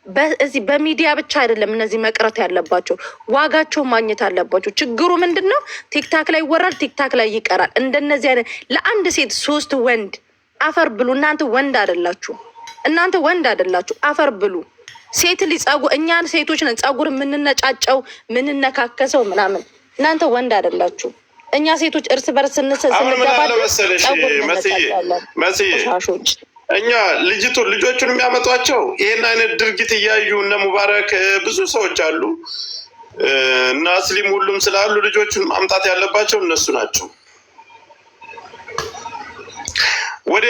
በዚህ በሚዲያ ብቻ አይደለም እነዚህ መቅረት ያለባቸው፣ ዋጋቸውን ማግኘት አለባቸው። ችግሩ ምንድን ነው? ቲክታክ ላይ ይወራል፣ ቲክታክ ላይ ይቀራል። እንደነዚህ አይነት ለአንድ ሴት 3 ወንድ አፈር ብሉ። እናንተ ወንድ አይደላችሁ፣ እናንተ ወንድ አይደላችሁ፣ አፈር ብሉ። ሴት ሊጸጉ እኛን ሴቶች ነን ጸጉር የምንነጫጨው ምንነካከሰው ምናምን። እናንተ ወንድ አይደላችሁ። እኛ ሴቶች እርስ በርስ ስንገባለን ሻሾች። እኛ ልጆቹን የሚያመጧቸው ይህን አይነት ድርጊት እያዩ እነ ሙባረክ ብዙ ሰዎች አሉ እና ስሊም ሁሉም ስላሉ ልጆቹን ማምጣት ያለባቸው እነሱ ናቸው።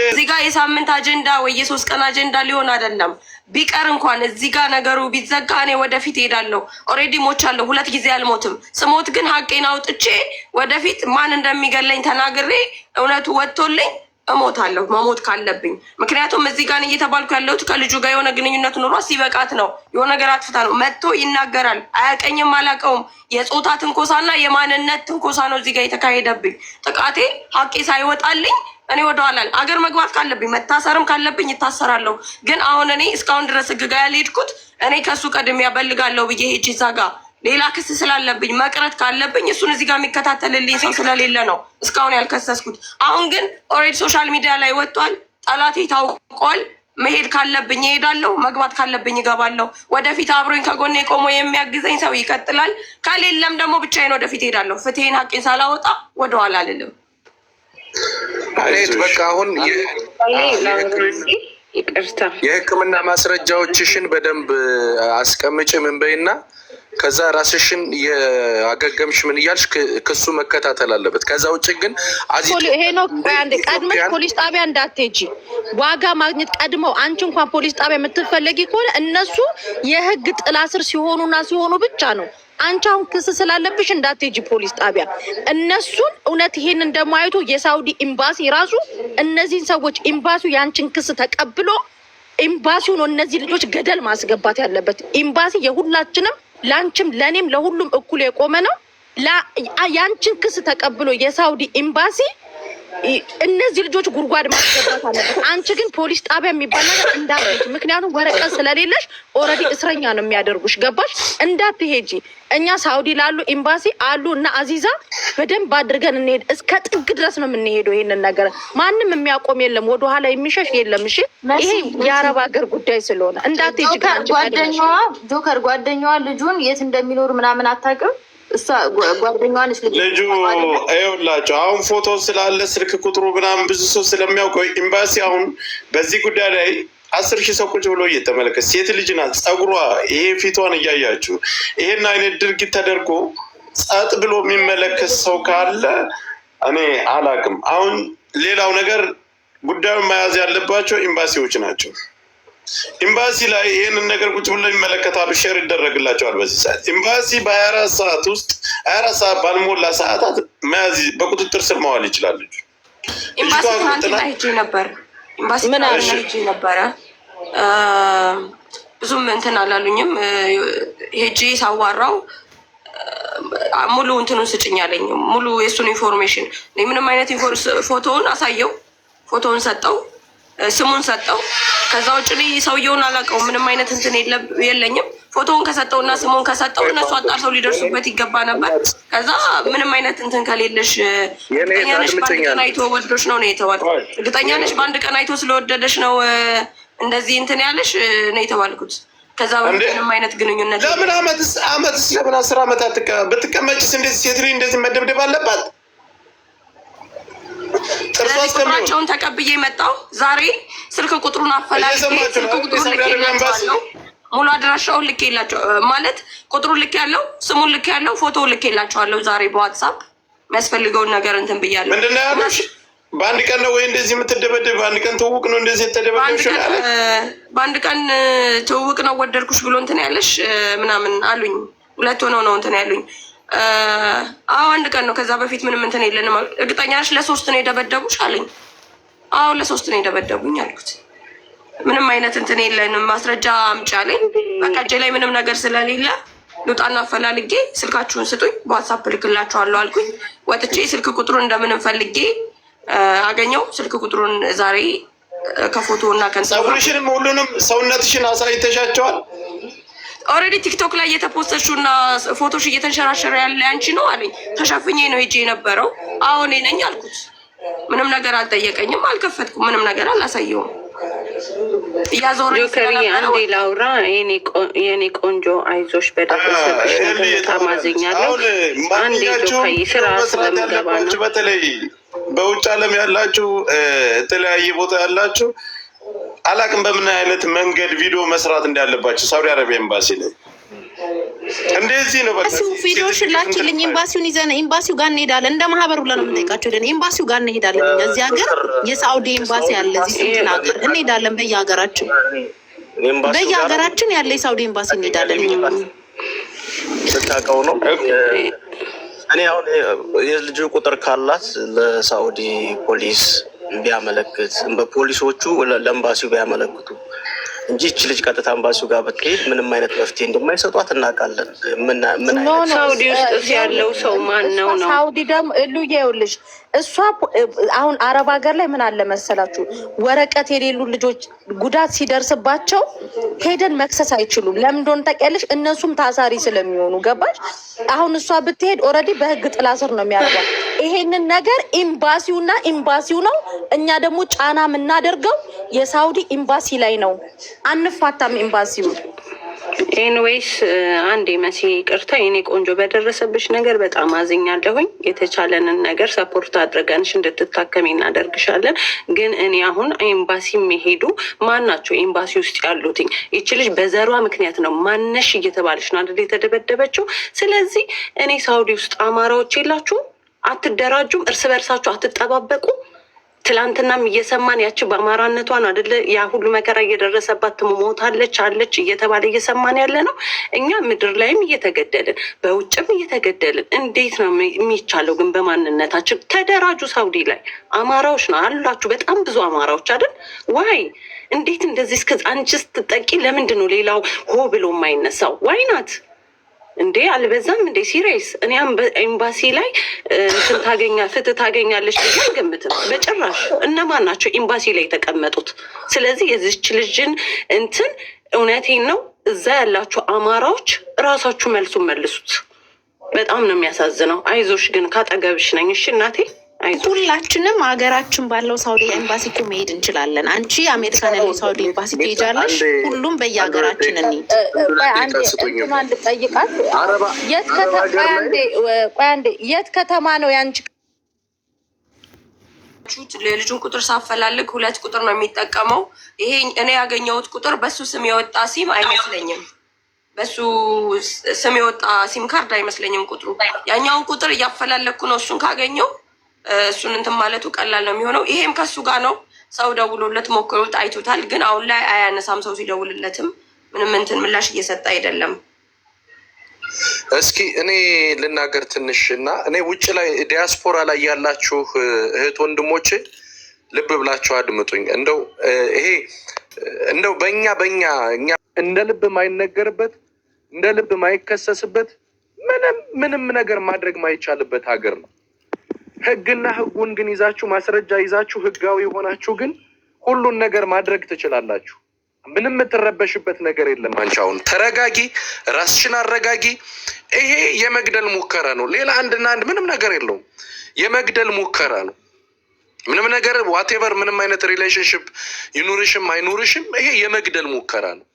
እዚህ ጋር የሳምንት አጀንዳ ወይ የ3 ቀን አጀንዳ ሊሆን አይደለም። ቢቀር እንኳን እዚህ ጋር ነገሩ ቢዘጋ እኔ ወደፊት ሄዳለሁ። ኦልሬዲ ሞቻለሁ፣ 2 ጊዜ አልሞትም። ስሞት ግን ሀቄን አውጥቼ ወደፊት ማን እንደሚገለኝ ተናግሬ እውነቱ ወጥቶልኝ እሞታለሁ፣ መሞት ካለብኝ። ምክንያቱም እዚህ ጋር እየተባልኩ ያለሁት ከልጁ ጋር የሆነ ግንኙነት ኑሯ ሲበቃት ነው። የሆነ ነገር አጥፍታ ነው መጥቶ ይናገራል። አያቀኝም፣ አላቀውም። የጾታ ትንኮሳና የማንነት ትንኮሳ ነው እዚህ ጋር የተካሄደብኝ። ጥቃቴ ሀቄ ሳይወጣልኝ እኔ ወደኋላ አገር መግባት ካለብኝ መታሰርም ካለብኝ ይታሰራለሁ። ግን አሁን እኔ እስካሁን ድረስ ህግ ጋር ያልሄድኩት እኔ ከሱ ቀድሜ ያበልጋለሁ ብዬ ሄጄ እዛ ጋር ሌላ ክስ ስላለብኝ መቅረት ካለብኝ እሱን እዚህ ጋር የሚከታተልልኝ ሰው ስለሌለ ነው እስካሁን ያልከሰስኩት። አሁን ግን ኦልሬዲ ሶሻል ሚዲያ ላይ ወጥቷል። ጠላቴ ታውቋል። መሄድ ካለብኝ እሄዳለሁ፣ መግባት ካለብኝ እገባለሁ። ወደፊት አብሮኝ ከጎኔ ቆሞ የሚያግዘኝ ሰው ይቀጥላል። ከሌለም ደግሞ ብቻዬን ወደፊት እሄዳለሁ። ፍትሄን ሀቄን ሳላወጣ ወደኋላ አልልም። በቃ አሁን የሕክምና ማስረጃዎችሽን በደንብ አስቀምጭ ምን በይና ከዛ ራስሽን የአገገምሽ ምን እያልሽ ክሱ መከታተል አለበት። ከዛ ውጭ ግን ቀድመሽ ፖሊስ ጣቢያ እንዳትሄጂ ዋጋ ማግኘት ቀድመው አንቺ እንኳን ፖሊስ ጣቢያ የምትፈለጊ ከሆነ እነሱ የህግ ጥላ ስር ሲሆኑ ብቻ ነው። አንቺ አሁን ክስ ስላለብሽ እንዳትሄጂ ፖሊስ ጣቢያ። እነሱን እውነት ይሄንን ደግሞ አይቶ የሳውዲ ኤምባሲ ራሱ እነዚህን ሰዎች ኤምባሲው ያንቺን ክስ ተቀብሎ ኤምባሲው ነው እነዚህ ልጆች ገደል ማስገባት ያለበት። ኤምባሲ የሁላችንም ላንቺም ለኔም ለሁሉም እኩል የቆመ ነው። ያንቺን ክስ ተቀብሎ የሳውዲ ኤምባሲ እነዚህ ልጆች ጉድጓድ ማስገባት አለበት። አንቺ ግን ፖሊስ ጣቢያ የሚባል ነገር እንዳትሄጂ፣ ምክንያቱም ወረቀት ስለሌለሽ ኦልሬዲ እስረኛ ነው የሚያደርጉሽ። ገባሽ? እንዳትሄጂ። እኛ ሳውዲ ላሉ ኤምባሲ አሉ እና አዚዛ በደንብ አድርገን እንሄድ፣ እስከ ጥግ ድረስ ነው የምንሄደው። ይሄንን ነገር ማንም የሚያቆም የለም፣ ወደኋላ የሚሸሽ የለም። እሺ፣ ይሄ የአረብ ሀገር ጉዳይ ስለሆነ እንዳትሄጂ። ጆከር ጓደኛዋ ልጁን የት እንደሚኖር ምናምን አታውቅም። እሷ ጓደኛዋ ነች ልጁ ይኸውላቸው አሁን ፎቶ ስላለ ስልክ ቁጥሩ ምናምን ብዙ ሰው ስለሚያውቀው ኤምባሲ አሁን በዚህ ጉዳይ ላይ 10,000 ሰው ቁጭ ብሎ እየተመለከተ ሴት ልጅ ናት። ጸጉሯ ይሄ ፊቷን እያያችሁ ይሄን አይነት ድርጊት ተደርጎ ጸጥ ብሎ የሚመለከት ሰው ካለ እኔ አላውቅም። አሁን ሌላው ነገር ጉዳዩን መያዝ ያለባቸው ኤምባሲዎች ናቸው። ኤምባሲ ላይ ይህንን ነገር ቁጭ ብሎ ይመለከታሉ፣ ሼር ይደረግላቸዋል። በዚህ ሰዓት ኤምባሲ በ24 ሰዓት ውስጥ 24 ሰዓት ባልሞላ ሰዓታት መያዝ በቁጥጥር ስር መዋል ይችላል። ኤምባሲ ትናንትና ሄጄ ነበር። ኤምባሲ ሄጄ ነበረ። ብዙም እንትን አላሉኝም። ሄጄ ሳዋራው ሙሉ እንትኑን ስጭኝ አለኝ። ሙሉ የእሱን ኢንፎርሜሽን ምንም አይነት ፎቶውን አሳየው፣ ፎቶውን ሰጠው፣ ስሙን ሰጠው። ከዛ ውጭ ሰውየውን አላውቀውም። ምንም አይነት እንትን የለኝም። ፎቶውን ከሰጠውና ስሙን ከሰጠው እነሱ አጣርተው ሊደርሱበት ይገባ ነበር። ከዛ ምንም አይነት እንትን ከሌለሽ እርግጠኛ ነሽ በአንድ ቀን አይቶ ወዶች ነው የተባልኩት። እርግጠኛ ነሽ በአንድ ቀን አይቶ ስለወደደሽ ነው እንደዚህ እንትን ያለሽ ነው የተባልኩት። ከዛ ምንም አይነት ግንኙነት ለምን አመትስ ለምን 10 ዓመታት ብትቀመጭስ እንደዚህ ሴት ልጅ እንደዚህ መደብደብ አለባት? ቁጥራቸውን ተቀብዬ መጣሁ። ዛሬ ስልክ ቁጥሩን አፈላልጌ ስልክ ቁጥሩን ልኬላቸዋለሁ። ሙሉ አድራሻውን ልኬላቸው ማለት ቁጥሩን ልክ ያለው ስሙን ልክ ያለው ፎቶ ልክ የላቸዋለሁ። ዛሬ በዋትሳፕ የሚያስፈልገውን ነገር እንትን ብያለሁ። ምንድን ነው ያሉሽ? በአንድ ቀን ነው ወይ እንደዚህ የምትደበደብ? በአንድ ቀን ትውውቅ ነው እንደዚህ የተደበደብሽ? በአንድ ቀን ትውውቅ ነው ወደድኩሽ ብሎ እንትን ያለሽ ምናምን አሉኝ። 2 ሆነው ነው እንትን ያሉኝ። አዎ 1 ቀን ነው። ከዛ በፊት ምንም እንትን የለንም። እርግጠኛ ነሽ ለ3 ነው የደበደቡሽ አለኝ። አዎ ለ3 ነው የደበደቡኝ አልኩት። ምንም አይነት እንትን የለንም ማስረጃ አምጪ አለኝ። በቃ እጄ ላይ ምንም ነገር ስለሌለ ልውጣና አፈላልጌ ስልካችሁን ስጡኝ በዋትሳፕ ልክላችኋለሁ አልኩኝ። ወጥቼ ስልክ ቁጥሩን እንደምንም ፈልጌ አገኘው። ስልክ ቁጥሩን ዛሬ ከፎቶ እና ፀጉርሽንም ሁሉንም ሰውነትሽን አሳይተሻቸዋል? ኦልሬዲ ቲክቶክ ላይ እየተፖስተሽው እና ፎቶሽ እየተንሸራሸረ ያለ አንቺ ነው አለኝ። ተሸፍኜ ነው ሄጄ የነበረው። አሁን ነኝ አልኩት። ምንም ነገር አልጠየቀኝም፣ አልከፈትኩም፣ ምንም ነገር አላሳየውም። ጆከሪ አንዴ ላውራ። የኔ ቆንጆ አይዞሽ፣ በደረሰብሽ በጣም አዝኛለሁ። አንዴ ጆከሪ ስራ ስለምገባ ነው። በተለይ በውጭ ዓለም ያላችሁ የተለያየ ቦታ ያላችሁ አላቅም በምን አይነት መንገድ ቪዲዮ መስራት እንዳለባቸው ሳውዲ አረቢያ ኤምባሲ ላይ እንደዚህ ነው። በቃ ቪዲዮሽን ላኪልኝ፣ ኤምባሲውን ይዘን ኤምባሲው ጋር እንሄዳለን። እንደ ማህበር ብለን ነው የምንጠይቃቸው። ደን ኤምባሲው ጋር እንሄዳለን። እዚህ ሀገር የሳውዲ ኤምባሲ አለ፣ እዚህ ስንት ሀገር እንሄዳለን። በየሀገራችን ያለ የሳውዲ ኤምባሲ እንሄዳለን። ስታውቀው ነው። እኔ አሁን የልጁ ቁጥር ካላት ለሳውዲ ፖሊስ ቢያመለክት፣ በፖሊሶቹ ለኤምባሲው ቢያመለክቱ እንጂ እች ልጅ ቀጥታ አምባሲው ጋር ብትሄድ ምንም አይነት መፍትሄ እንደማይሰጧት እናውቃለን። ምን አይነት ሳውዲ ውስጥ ያለው ሰው ማን ነው? ሳውዲ ደግሞ እሉዬ ይኸውልሽ፣ እሷ አሁን አረብ ሀገር ላይ ምን አለ መሰላችሁ፣ ወረቀት የሌሉ ልጆች ጉዳት ሲደርስባቸው ሄደን መክሰስ አይችሉም። ለምን እንደሆነ ታውቂያለሽ? እነሱም ታሳሪ ስለሚሆኑ ገባሽ? አሁን እሷ ብትሄድ ኦልሬዲ በህግ ጥላ ስር ነው የሚያደርጓት። ይሄንን ነገር ኤምባሲው ነው። እኛ ደግሞ ጫና የምናደርገው የሳውዲ ኤምባሲ ላይ ነው። አንፋታም ኤምባሲው። ኤንዌይስ አንዴ መሲ ይቅርታ የኔ ቆንጆ፣ በደረሰብሽ ነገር በጣም አዝኛለሁኝ። የተቻለንን ነገር ሰፖርት አድርገንሽ እንድትታከሚ እናደርግሻለን። ግን እኔ አሁን ኤምባሲ የሚሄዱ ማን ናቸው ኤምባሲ ውስጥ ያሉትኝ? ይች ልጅ በዘሯ ምክንያት ነው ማነሽ እየተባለች ነው አይደል የተደበደበችው። ስለዚህ እኔ ሳውዲ ውስጥ አማራዎች የላችሁም? አትደራጁም? እርስ በርሳችሁ አትጠባበቁ? ትላንትናም እየሰማን ያቺ በአማራነቷን አይደለ ያ ሁሉ መከራ እየደረሰባት ትሞታለች አለች እየተባለ እየሰማን ያለ ነው። እኛ ምድር ላይም እየተገደልን በውጭም እየተገደልን፣ እንዴት ነው የሚቻለው? ግን በማንነታችን ተደራጁ። ሳውዲ ላይ አማራዎች ነው አላችሁ፣ በጣም ብዙ አማራዎች አይደል? ዋይ እንዴት እንደዚህ እስከ አንቺ ስትጠቂ ለምንድን ነው ሌላው ሆ ብሎ የማይነሳው? ዋይ ናት እንዴ? አልበዛም እንዴ? ሲሪየስ እኔ ኤምባሲ ላይ ፍትህ ታገኛለች ብዬ አልገምትም በጭራሽ። እነማን ናቸው ኤምባሲ ላይ የተቀመጡት? ስለዚህ የዚች ልጅን እውነቴን ነው፣ እዛ ያላችሁ አማራዎች እራሳችሁ መልሱን መልሱት። በጣም ነው የሚያሳዝነው። አይዞሽ ግን ካጠገብሽ ነኝ። እሺ እናቴ ሁላችንም ሀገራችን ባለው ሳውዲ ኤምባሲ እኮ መሄድ እንችላለን። አንቺ አሜሪካን ያለው ሳውዲ ኤምባሲ ትሄጃለሽ። ሁሉም በየሀገራችን እንሂድ። ጠይቃት የት ከተማ ነው ያንቺ? የልጁን ቁጥር ሳፈላልግ 2 ቁጥር ነው የሚጠቀመው። ይሄ እኔ ያገኘሁት ቁጥር በሱ ስም የወጣ ሲም አይመስለኝም። በሱ ስም የወጣ ሲም ካርድ አይመስለኝም ቁጥሩ። ያኛውን ቁጥር እያፈላለግኩ ነው። እሱን ካገኘው እሱን ማለቱ ቀላል ነው የሚሆነው። ይሄም ከሱ ጋር ነው። ሰው ደውሎለት ሞክሮት አይቶታል። ግን አሁን ላይ አያነሳም። ሰው ሲደውልለትም ምንም ምላሽ እየሰጠ አይደለም። እስኪ እኔ ልናገር ትንሽ እና እኔ ውጭ ላይ ዲያስፖራ ላይ ያላችሁ እህት ወንድሞቼ ልብ ብላችሁ አድምጡኝ። እንደው በእኛ እንደ ልብ ማይነገርበት እንደ ልብ ማይከሰስበት ምንም ነገር ማድረግ ማይቻልበት ሀገር ነው። ህግና ህጉን ግን ይዛችሁ ማስረጃ ይዛችሁ ህጋዊ ሆናችሁ ግን ሁሉን ነገር ማድረግ ትችላላችሁ። ምንም የምትረበሽበት ነገር የለም። አንቺ አሁን ተረጋጊ፣ ራስሽን አረጋጊ። ይሄ የመግደል ሙከራ ነው። ሌላ አንድና አንድ ምንም ነገር የለውም። የመግደል ሙከራ ነው። ምንም ነገር ዋቴቨር፣ ምንም አይነት ሪሌሽንሽፕ ይኑርሽም አይኑርሽም፣ ይሄ የመግደል ሙከራ ነው።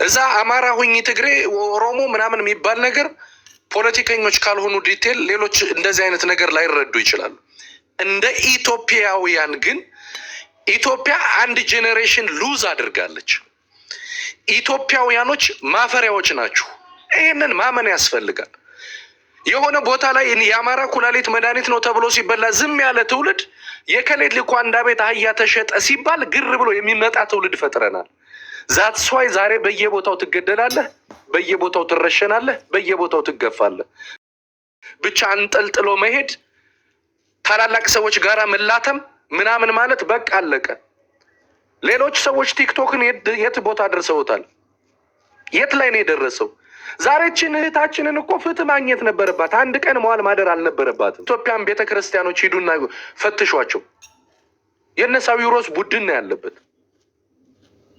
እዛ አማራ ሁኝ፣ ትግሬ፣ ኦሮሞ ምናምን የሚባል ነገር ፖለቲከኞች ካልሆኑ ዲቴል ሌሎች እንደዚህ አይነት ነገር ላይረዱ ይችላሉ። እንደ ኢትዮጵያውያን ግን ኢትዮጵያ አንድ ጄኔሬሽን ሉዝ አድርጋለች። ኢትዮጵያውያኖች ማፈሪያዎች ናችሁ። ይህንን ማመን ያስፈልጋል። የሆነ ቦታ ላይ የአማራ ኩላሊት መድኃኒት ነው ተብሎ ሲበላ ዝም ያለ ትውልድ የከሌት ልኳንዳ ቤት አህያ ተሸጠ ሲባል ግር ብሎ የሚመጣ ትውልድ ፈጥረናል። ዛትስዋይ ዛሬ በየቦታው ትገደላለህ፣ በየቦታው ትረሸናለህ፣ በየቦታው ትገፋለህ። ብቻ አንጠልጥሎ መሄድ፣ ታላላቅ ሰዎች ጋር መላተም ምናምን ማለት በቃ አለቀ። ሌሎች ሰዎች ቲክቶክን የት ቦታ ደርሰውታል? የት ላይ ነው የደረሰው? ዛሬችን እህታችንን እኮ ፍትህ ማግኘት ነበረባት። አንድ ቀን መዋል ማደር አልነበረባትም። ኢትዮጵያን ቤተክርስቲያኖች ሂዱና ፈትሿቸው። የነሳዊሮስ ቡድን ነው ያለበት።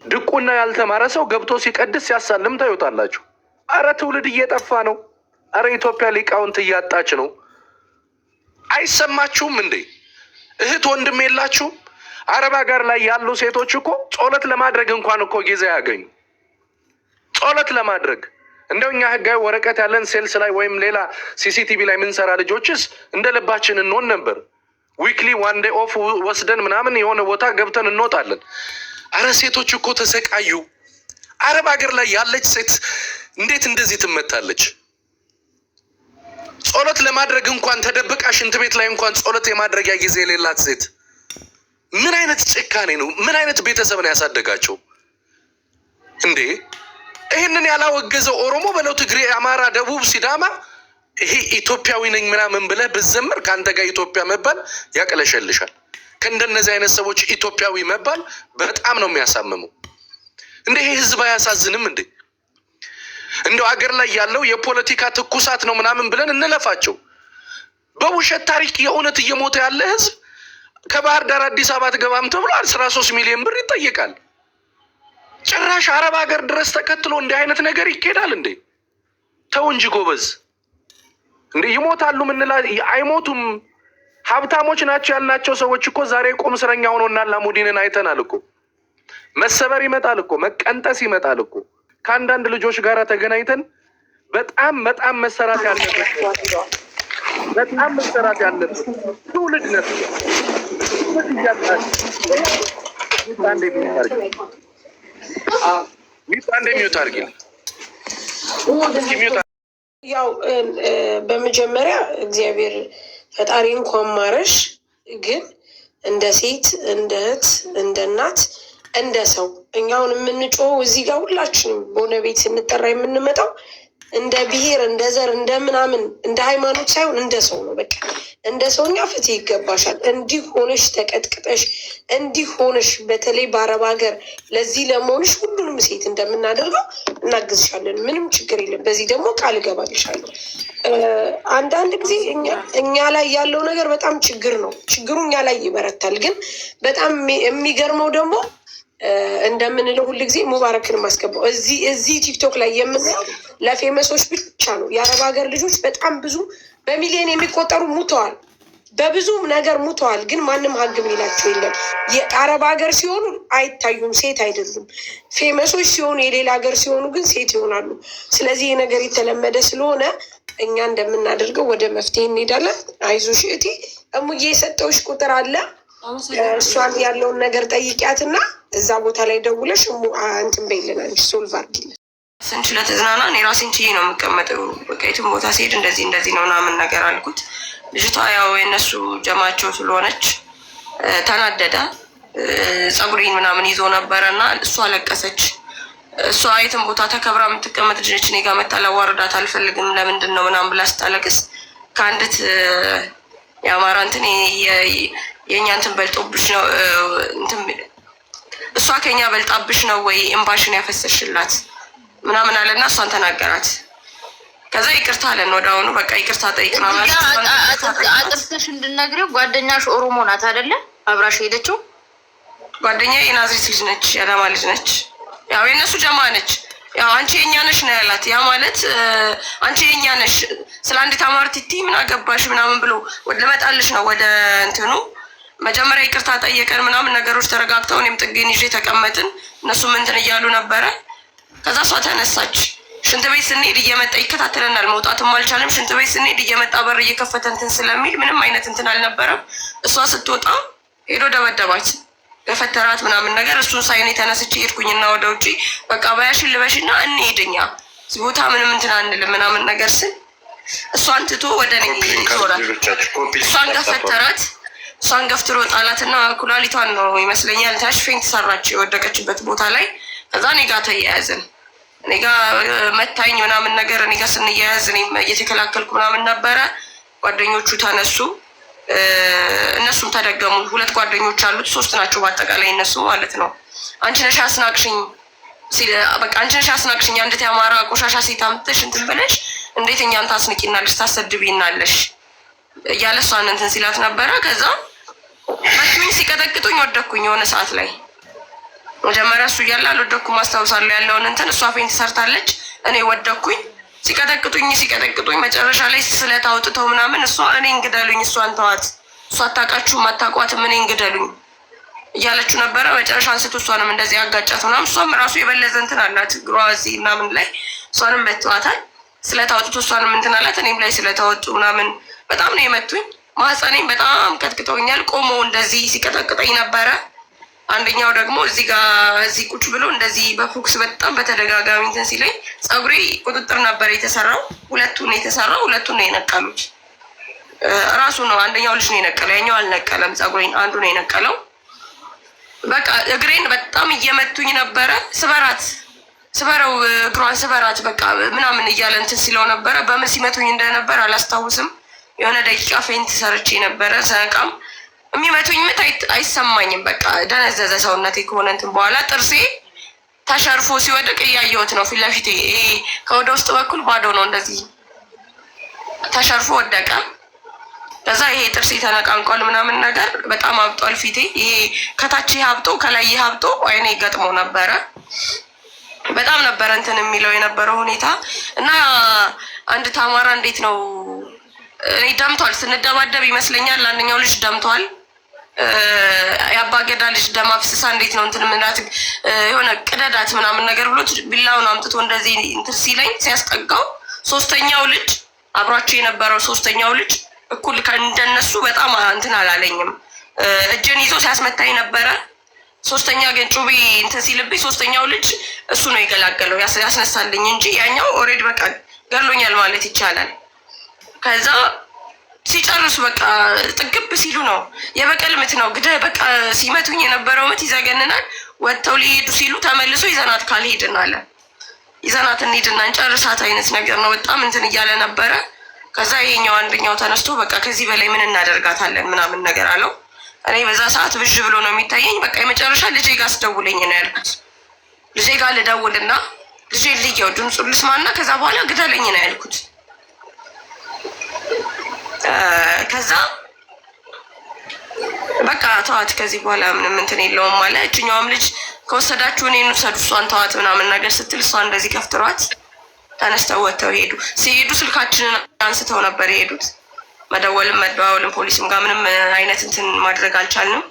ድቁና ያልተማረ ሰው ገብቶ ሲቀድስ ሲያሳልም ታዩታላችሁ። አረ ትውልድ እየጠፋ ነው። አረ ኢትዮጵያ ሊቃውንት እያጣች ነው። አይሰማችሁም እንዴ? እህት ወንድም የላችሁም? አረብ ሀገር ላይ ያሉ ሴቶች እኮ ጸሎት ለማድረግ እንኳን እኮ ጊዜ ያገኙ ጸሎት ለማድረግ እንደው እኛ ህጋዊ ወረቀት ያለን ሴልስ ላይ ወይም ሌላ ሲሲቲቪ ላይ ምንሰራ ልጆችስ እንደ ልባችን እንሆን ነበር። ዊክሊ ዋን ዴይ ኦፍ ወስደን ምናምን የሆነ ቦታ ገብተን እንወጣለን። አረ ሴቶች እኮ ተሰቃዩ። አረብ ሀገር ላይ ያለች ሴት እንዴት እንደዚህ ትመታለች? ጸሎት ለማድረግ እንኳን ተደብቃ ሽንት ቤት ላይ እንኳን ጸሎት የማድረጊያ ጊዜ የሌላት ሴት። ምን አይነት ጭካኔ ነው? ምን አይነት ቤተሰብ ነው ያሳደጋቸው እንዴ? ይህንን ያላወገዘው ኦሮሞ በለው፣ ትግሬ፣ አማራ፣ ደቡብ፣ ሲዳማ ይሄ ኢትዮጵያዊ ነኝ ምናምን ብለህ ብዘምር ከአንተ ጋር ኢትዮጵያ መባል ያቅለሸልሻል። ከእንደነዚህ አይነት ሰዎች ኢትዮጵያዊ መባል በጣም ነው የሚያሳምመው። እንደ ይሄ ህዝብ አያሳዝንም እንዴ? እንደው አገር ላይ ያለው የፖለቲካ ትኩሳት ነው ምናምን ብለን እንለፋቸው። በውሸት ታሪክ የእውነት እየሞተ ያለ ህዝብ ከባህር ዳር አዲስ አበባ ትገባም ተብሎ 13 ሚሊዮን ብር ይጠየቃል። ጭራሽ አረብ ሀገር ድረስ ተከትሎ እንዲህ አይነት ነገር ይኬዳል እንዴ? ተው እንጂ ጎበዝ። እንዴ ይሞታሉ ምንላ አይሞቱም። ሀብታሞች ናቸው ያልናቸው ሰዎች እኮ ዛሬ ቁም እስረኛ ሆኖና አላሙዲንን አይተናል እኮ። መሰበር ይመጣል እኮ፣ መቀንጠስ ይመጣል እኮ። ከአንዳንድ ልጆች ጋር ተገናኝተን በጣም መሰራት ያለበት ትውልድ ነት ያው በመጀመሪያ እግዚአብሔር ፈጣሪ እንኳን ማረሽ፣ ግን እንደ ሴት፣ እንደ እህት፣ እንደ እናት፣ እንደ ሰው እኛውን የምንጮው እዚህ ጋር ሁላችንም በሆነ ቤት ስንጠራ የምንመጣው እንደ ብሔር፣ እንደ ዘር፣ እንደ ምናምን፣ እንደ ሃይማኖት ሳይሆን እንደ ሰው ነው። በቃ እንደ ሰውኛ ፍትህ ይገባሻል። እንዲህ ሆነሽ ተቀጥቅጠሽ፣ እንዲህ ሆነሽ በተለይ በአረብ ሀገር ለዚህ ለመሆንሽ ሁሉንም ሴት እንደምናደርገው እናግዝሻለን። ምንም ችግር የለም። በዚህ ደግሞ ቃል እገባልሻለሁ። አንዳንድ ጊዜ እኛ ላይ ያለው ነገር በጣም ችግር ነው። ችግሩ እኛ ላይ ይበረታል። ግን በጣም የሚገርመው ደግሞ እንደምንለው ሁል ጊዜ ሙባረክን ማስገባው እዚህ ቲክቶክ ላይ የምናየው ለፌመሶች ብቻ ነው። የአረብ ሀገር ልጆች በጣም ብዙ በሚሊዮን የሚቆጠሩ ሙተዋል፣ በብዙ ነገር ሙተዋል። ግን ማንም ሀግ የሚላቸው የለም። የአረብ ሀገር ሲሆኑ አይታዩም፣ ሴት አይደሉም። ፌመሶች ሲሆኑ የሌላ ሀገር ሲሆኑ ግን ሴት ይሆናሉ። ስለዚህ ይህ ነገር የተለመደ ስለሆነ እኛ እንደምናደርገው ወደ መፍትሄ እንሄዳለን። አይዞሽ እህቴ እሙዬ የሰጠውሽ ቁጥር አለ። እሷን ያለውን ነገር ጠይቂያትና እዛ ቦታ ላይ ደውለሽ እንትን በይልን አንቺ ሶልቭ አድርጊልን። ስንች ለተዝናና እኔ ራሴን ችዬ ነው የምቀመጠው። በቃ የትም ቦታ ሲሄድ እንደዚህ ነው ምናምን ነገር አልኩት። ልጅቷ ያው የእነሱ ጀማቸው ስለሆነች ተናደዳ ፀጉሬን ምናምን ይዞ ነበረ እና እሷ አለቀሰች። እሷ የትም ቦታ ተከብራ የምትቀመጥ ልጅ እኔ ጋር መታ ላዋርዳት አልፈልግም ለምንድን ነው ምናምን ብላ ስታለቅስ ከአንዲት የአማራ እንትን የእኛ እንትን በልጦብሽ ነው እንትን እሷ ከኛ በልጣብሽ ነው ወይ እምባሽን ያፈሰሽላት ምናምን አለና እሷን ተናገራት። ከዛ ይቅርታ አለን ወደ አሁኑ በቃ ይቅርታ ጠይቅና አጥርተሽ እንድነግሪው ጓደኛሽ ኦሮሞ ናት አይደለ? አብራሽ ሄደችው ጓደኛ የናዝሬት ልጅ ነች፣ የአዳማ ልጅ ነች። ያው የእነሱ ጀማ ነች። ያው አንቺ የኛ ነሽ ነው ያላት። ያ ማለት አንቺ የኛ ነሽ ስለ አንዲት አማርቲቲ ምን አገባሽ ምናምን ብሎ ልመጣልሽ ነው ወደ እንትኑ መጀመሪያ ይቅርታ ጠየቀን ምናምን ነገሮች ተረጋግተው እኔም ጥጌን ይዤ ተቀመጥን። እነሱም እንትን እያሉ ነበረ። ከዛ እሷ ተነሳች። ሽንት ቤት ስንሄድ እየመጣ ይከታተለናል። መውጣትም አልቻለም። ሽንት ቤት ስንሄድ እየመጣ በር እየከፈተ እንትን ስለሚል ምንም አይነት እንትን አልነበረም። እሷ ስትወጣ ሄዶ ደበደባች፣ ገፈተራት ምናምን ነገር። እሱን ሳይሆን የተነስቼ ሄድኩኝና ወደ ውጭ በቃ ባያሽን ልበሽና እንሄድኛ ቦታ ምንም እንትን አንልም ምናምን ነገር ስል እሷን ትቶ ወደ እኔ ይዞራል። እሷን ገፈተራት። እሷን ገፍትሮ ጣላትና ኩላሊቷን ነው ይመስለኛል ታሽ ፌንት ሰራች የወደቀችበት ቦታ ላይ። ከዛ እኔ ጋር ተያያዝን። እኔ ጋር መታኝ ምናምን ነገር። እኔ ጋር ስንያያዝ እኔም እየተከላከልኩ ምናምን ነበረ። ጓደኞቹ ተነሱ፣ እነሱም ተደገሙ። 2 ጓደኞች አሉት፣ 3 ናቸው በአጠቃላይ እነሱ ማለት ነው። አንቺ ነሽ አስናቅሽኝ ሲል በቃ አንቺ ነሽ አስናቅሽኝ፣ አንዲት የአማራ ቆሻሻ ሴት አምጥተሽ እንትን ብለሽ እንዴት እኛን ታስንቂናለሽ ታሰድቢናለሽ እያለ እሷን እንትን ሲላት ነበረ። ከዛ መቱኝ፣ ሲቀጠቅጡኝ ወደኩኝ። የሆነ ሰዓት ላይ መጀመሪያ እሱ እያለ አልወደኩም አስታውሳለሁ ያለውን እንትን። እሷ ፌንት ሰርታለች፣ እኔ ወደኩኝ። ሲቀጠቅጡኝ መጨረሻ ላይ ስለት አውጥተው ምናምን እሷ እኔ እንግደሉኝ፣ እሷን ተዋት፣ እሷ አታውቃችሁም አታውቋትም፣ እኔ እንግደሉኝ እያለችው ነበረ። መጨረሻ አንስቶ እሷንም እንደዚህ አጋጫት ምናምን። እሷም ራሱ የበለዘ እንትን አላት እግሯ እዚህ ምናምን ላይ እሷንም በትዋታል። ስለት አውጥቶ እሷንም እንትን አላት፣ እኔም ላይ ስለታወጡ ምናምን በጣም ነው የመቱኝ። ማህፀኔን በጣም ቀጥቅጠውኛል። ቆሞ እንደዚህ ሲቀጠቅጠኝ ነበረ። አንደኛው ደግሞ እዚህ ቁጭ ብሎ እንደዚህ በፎክስ በጣም በተደጋጋሚ እንትን ሲለኝ፣ ፀጉሬ ቁጥጥር ነበር የተሰራው። ሁለቱን ነው የነቀሉት። ራሱ ነው አንደኛው ልጅ ነው የነቀለው፣ ያኛው አልነቀለም። ፀጉሬን አንዱ ነው የነቀለው። በቃ እግሬን በጣም እየመቱኝ ነበረ። ስበረው እግሯን ስበራት በቃ ምናምን እያለ እንትን ሲለው ነበረ። በምን ሲመቱኝ እንደነበር አላስታውስም። የሆነ ደቂቃ ፌንት ሰርቼ ነበረ። ሰቃም የሚመቱኝ ምት አይሰማኝም። በቃ ደነዘዘ ሰውነቴ ከሆነ እንትን በኋላ ጥርሴ ተሸርፎ ሲወድቅ እያየሁት ነው ፊት ለፊቴ። ይሄ ከወደ ውስጥ በኩል ባዶ ነው፣ እንደዚህ ተሸርፎ ወደቀ። ከዛ ይሄ ጥርሴ ተነቃንቋል ምናምን ነገር በጣም አብጧል ፊቴ። ይሄ ከታች ሀብጦ ከላይ ሀብጦ አይኔ ገጥሞ ነበረ። በጣም ነበረ እንትን የሚለው የነበረው ሁኔታ እና አንድ ታማራ እንዴት ነው እኔ ደምቷል፣ ስንደባደብ ይመስለኛል አንደኛው ልጅ ደምቷል። የአባገዳ ልጅ ደም አፍስሳ እንዴት ነው እንትን ምናት የሆነ ቅደዳት ምናምን ነገር ብሎ ቢላውን አምጥቶ እንደዚህ እንትን ሲለኝ ሲያስጠጋው፣ ሶስተኛው ልጅ አብሯቸው የነበረው ሶስተኛው ልጅ እኩል እንደነሱ በጣም እንትን አላለኝም። እጄን ይዞ ሲያስመታኝ ነበረ። ሶስተኛ ግን ጩቤ እንትን ሲልብኝ ሶስተኛው ልጅ እሱ ነው የገላገለው ያስነሳልኝ እንጂ ያኛው ኦልሬዲ በቃ ገሎኛል ማለት ይቻላል። ከዛ ሲጨርሱ በቃ ጥግብ ሲሉ ነው የበቀል ምት ነው ግደ በቃ ሲመቱኝ የነበረው ምት ይዘገንናል። ወጥተው ሊሄዱ ሲሉ ተመልሶ ይዘናት ካልሄድን አለ ይዘናት እንሂድና እንጨርሳት አይነት ነገር ነው። በጣም እንትን እያለ ነበረ። ከዛ ይሄኛው አንደኛው ተነስቶ በቃ ከዚህ በላይ ምን እናደርጋታለን ምናምን ነገር አለው። እኔ በዛ ሰዓት ብዥ ብሎ ነው የሚታየኝ። በቃ የመጨረሻ ልጄ ጋር አስደውለኝ ነው ያልኩት። ልጄ ጋር ልደውልና ልጄ ልየው ድምፁን ልስማና ከዛ በኋላ ግደለኝ ነው ያልኩት። ከዛ በቃ ተዋት ከዚህ በኋላ ምንም እንትን የለውም አለ። እችኛዋም ልጅ ከወሰዳችሁ እኔን ውሰዱ እሷን ተዋት ምናምን ነገር ስትል እሷ እንደዚህ ከፍትሯት ተነስተው ወጥተው ሄዱ። ሲሄዱ ስልካችንን አንስተው ነበር የሄዱት። መደወልም መደዋወልም ፖሊስም ጋር ምንም አይነት እንትን ማድረግ አልቻልንም።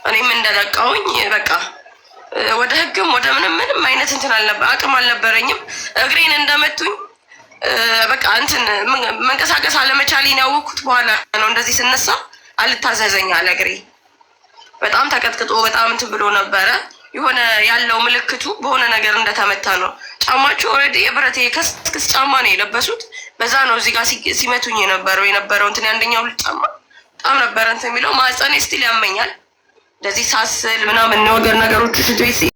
እኔም እንደለቃውኝ በቃ ወደ ህግም ወደ ምንም አይነት እንትን አቅም አልነበረኝም። እግሬን እንደመቱኝ በቃ እንትን መንቀሳቀስ አለመቻሌን ያወቅኩት በኋላ ነው። እንደዚህ ስነሳ አልታዘዘኝ አለ እግሬ። በጣም ተቀጥቅጦ በጣም እንትን ብሎ ነበረ። የሆነ ያለው ምልክቱ በሆነ ነገር እንደተመታ ነው። ጫማቸው ኦልሬዲ የብረት ከስክስ ጫማ ነው የለበሱት። በዛ ነው እዚህ ጋር ሲመቱኝ የነበረው እንትን አንደኛው ልጅ ጫማ በጣም ነበረ እንትን የሚለው። ማህፀኔ ስቲል ያመኛል እንደዚህ ሳስል ምናምን ነገር ነገሮች ሽት ቤት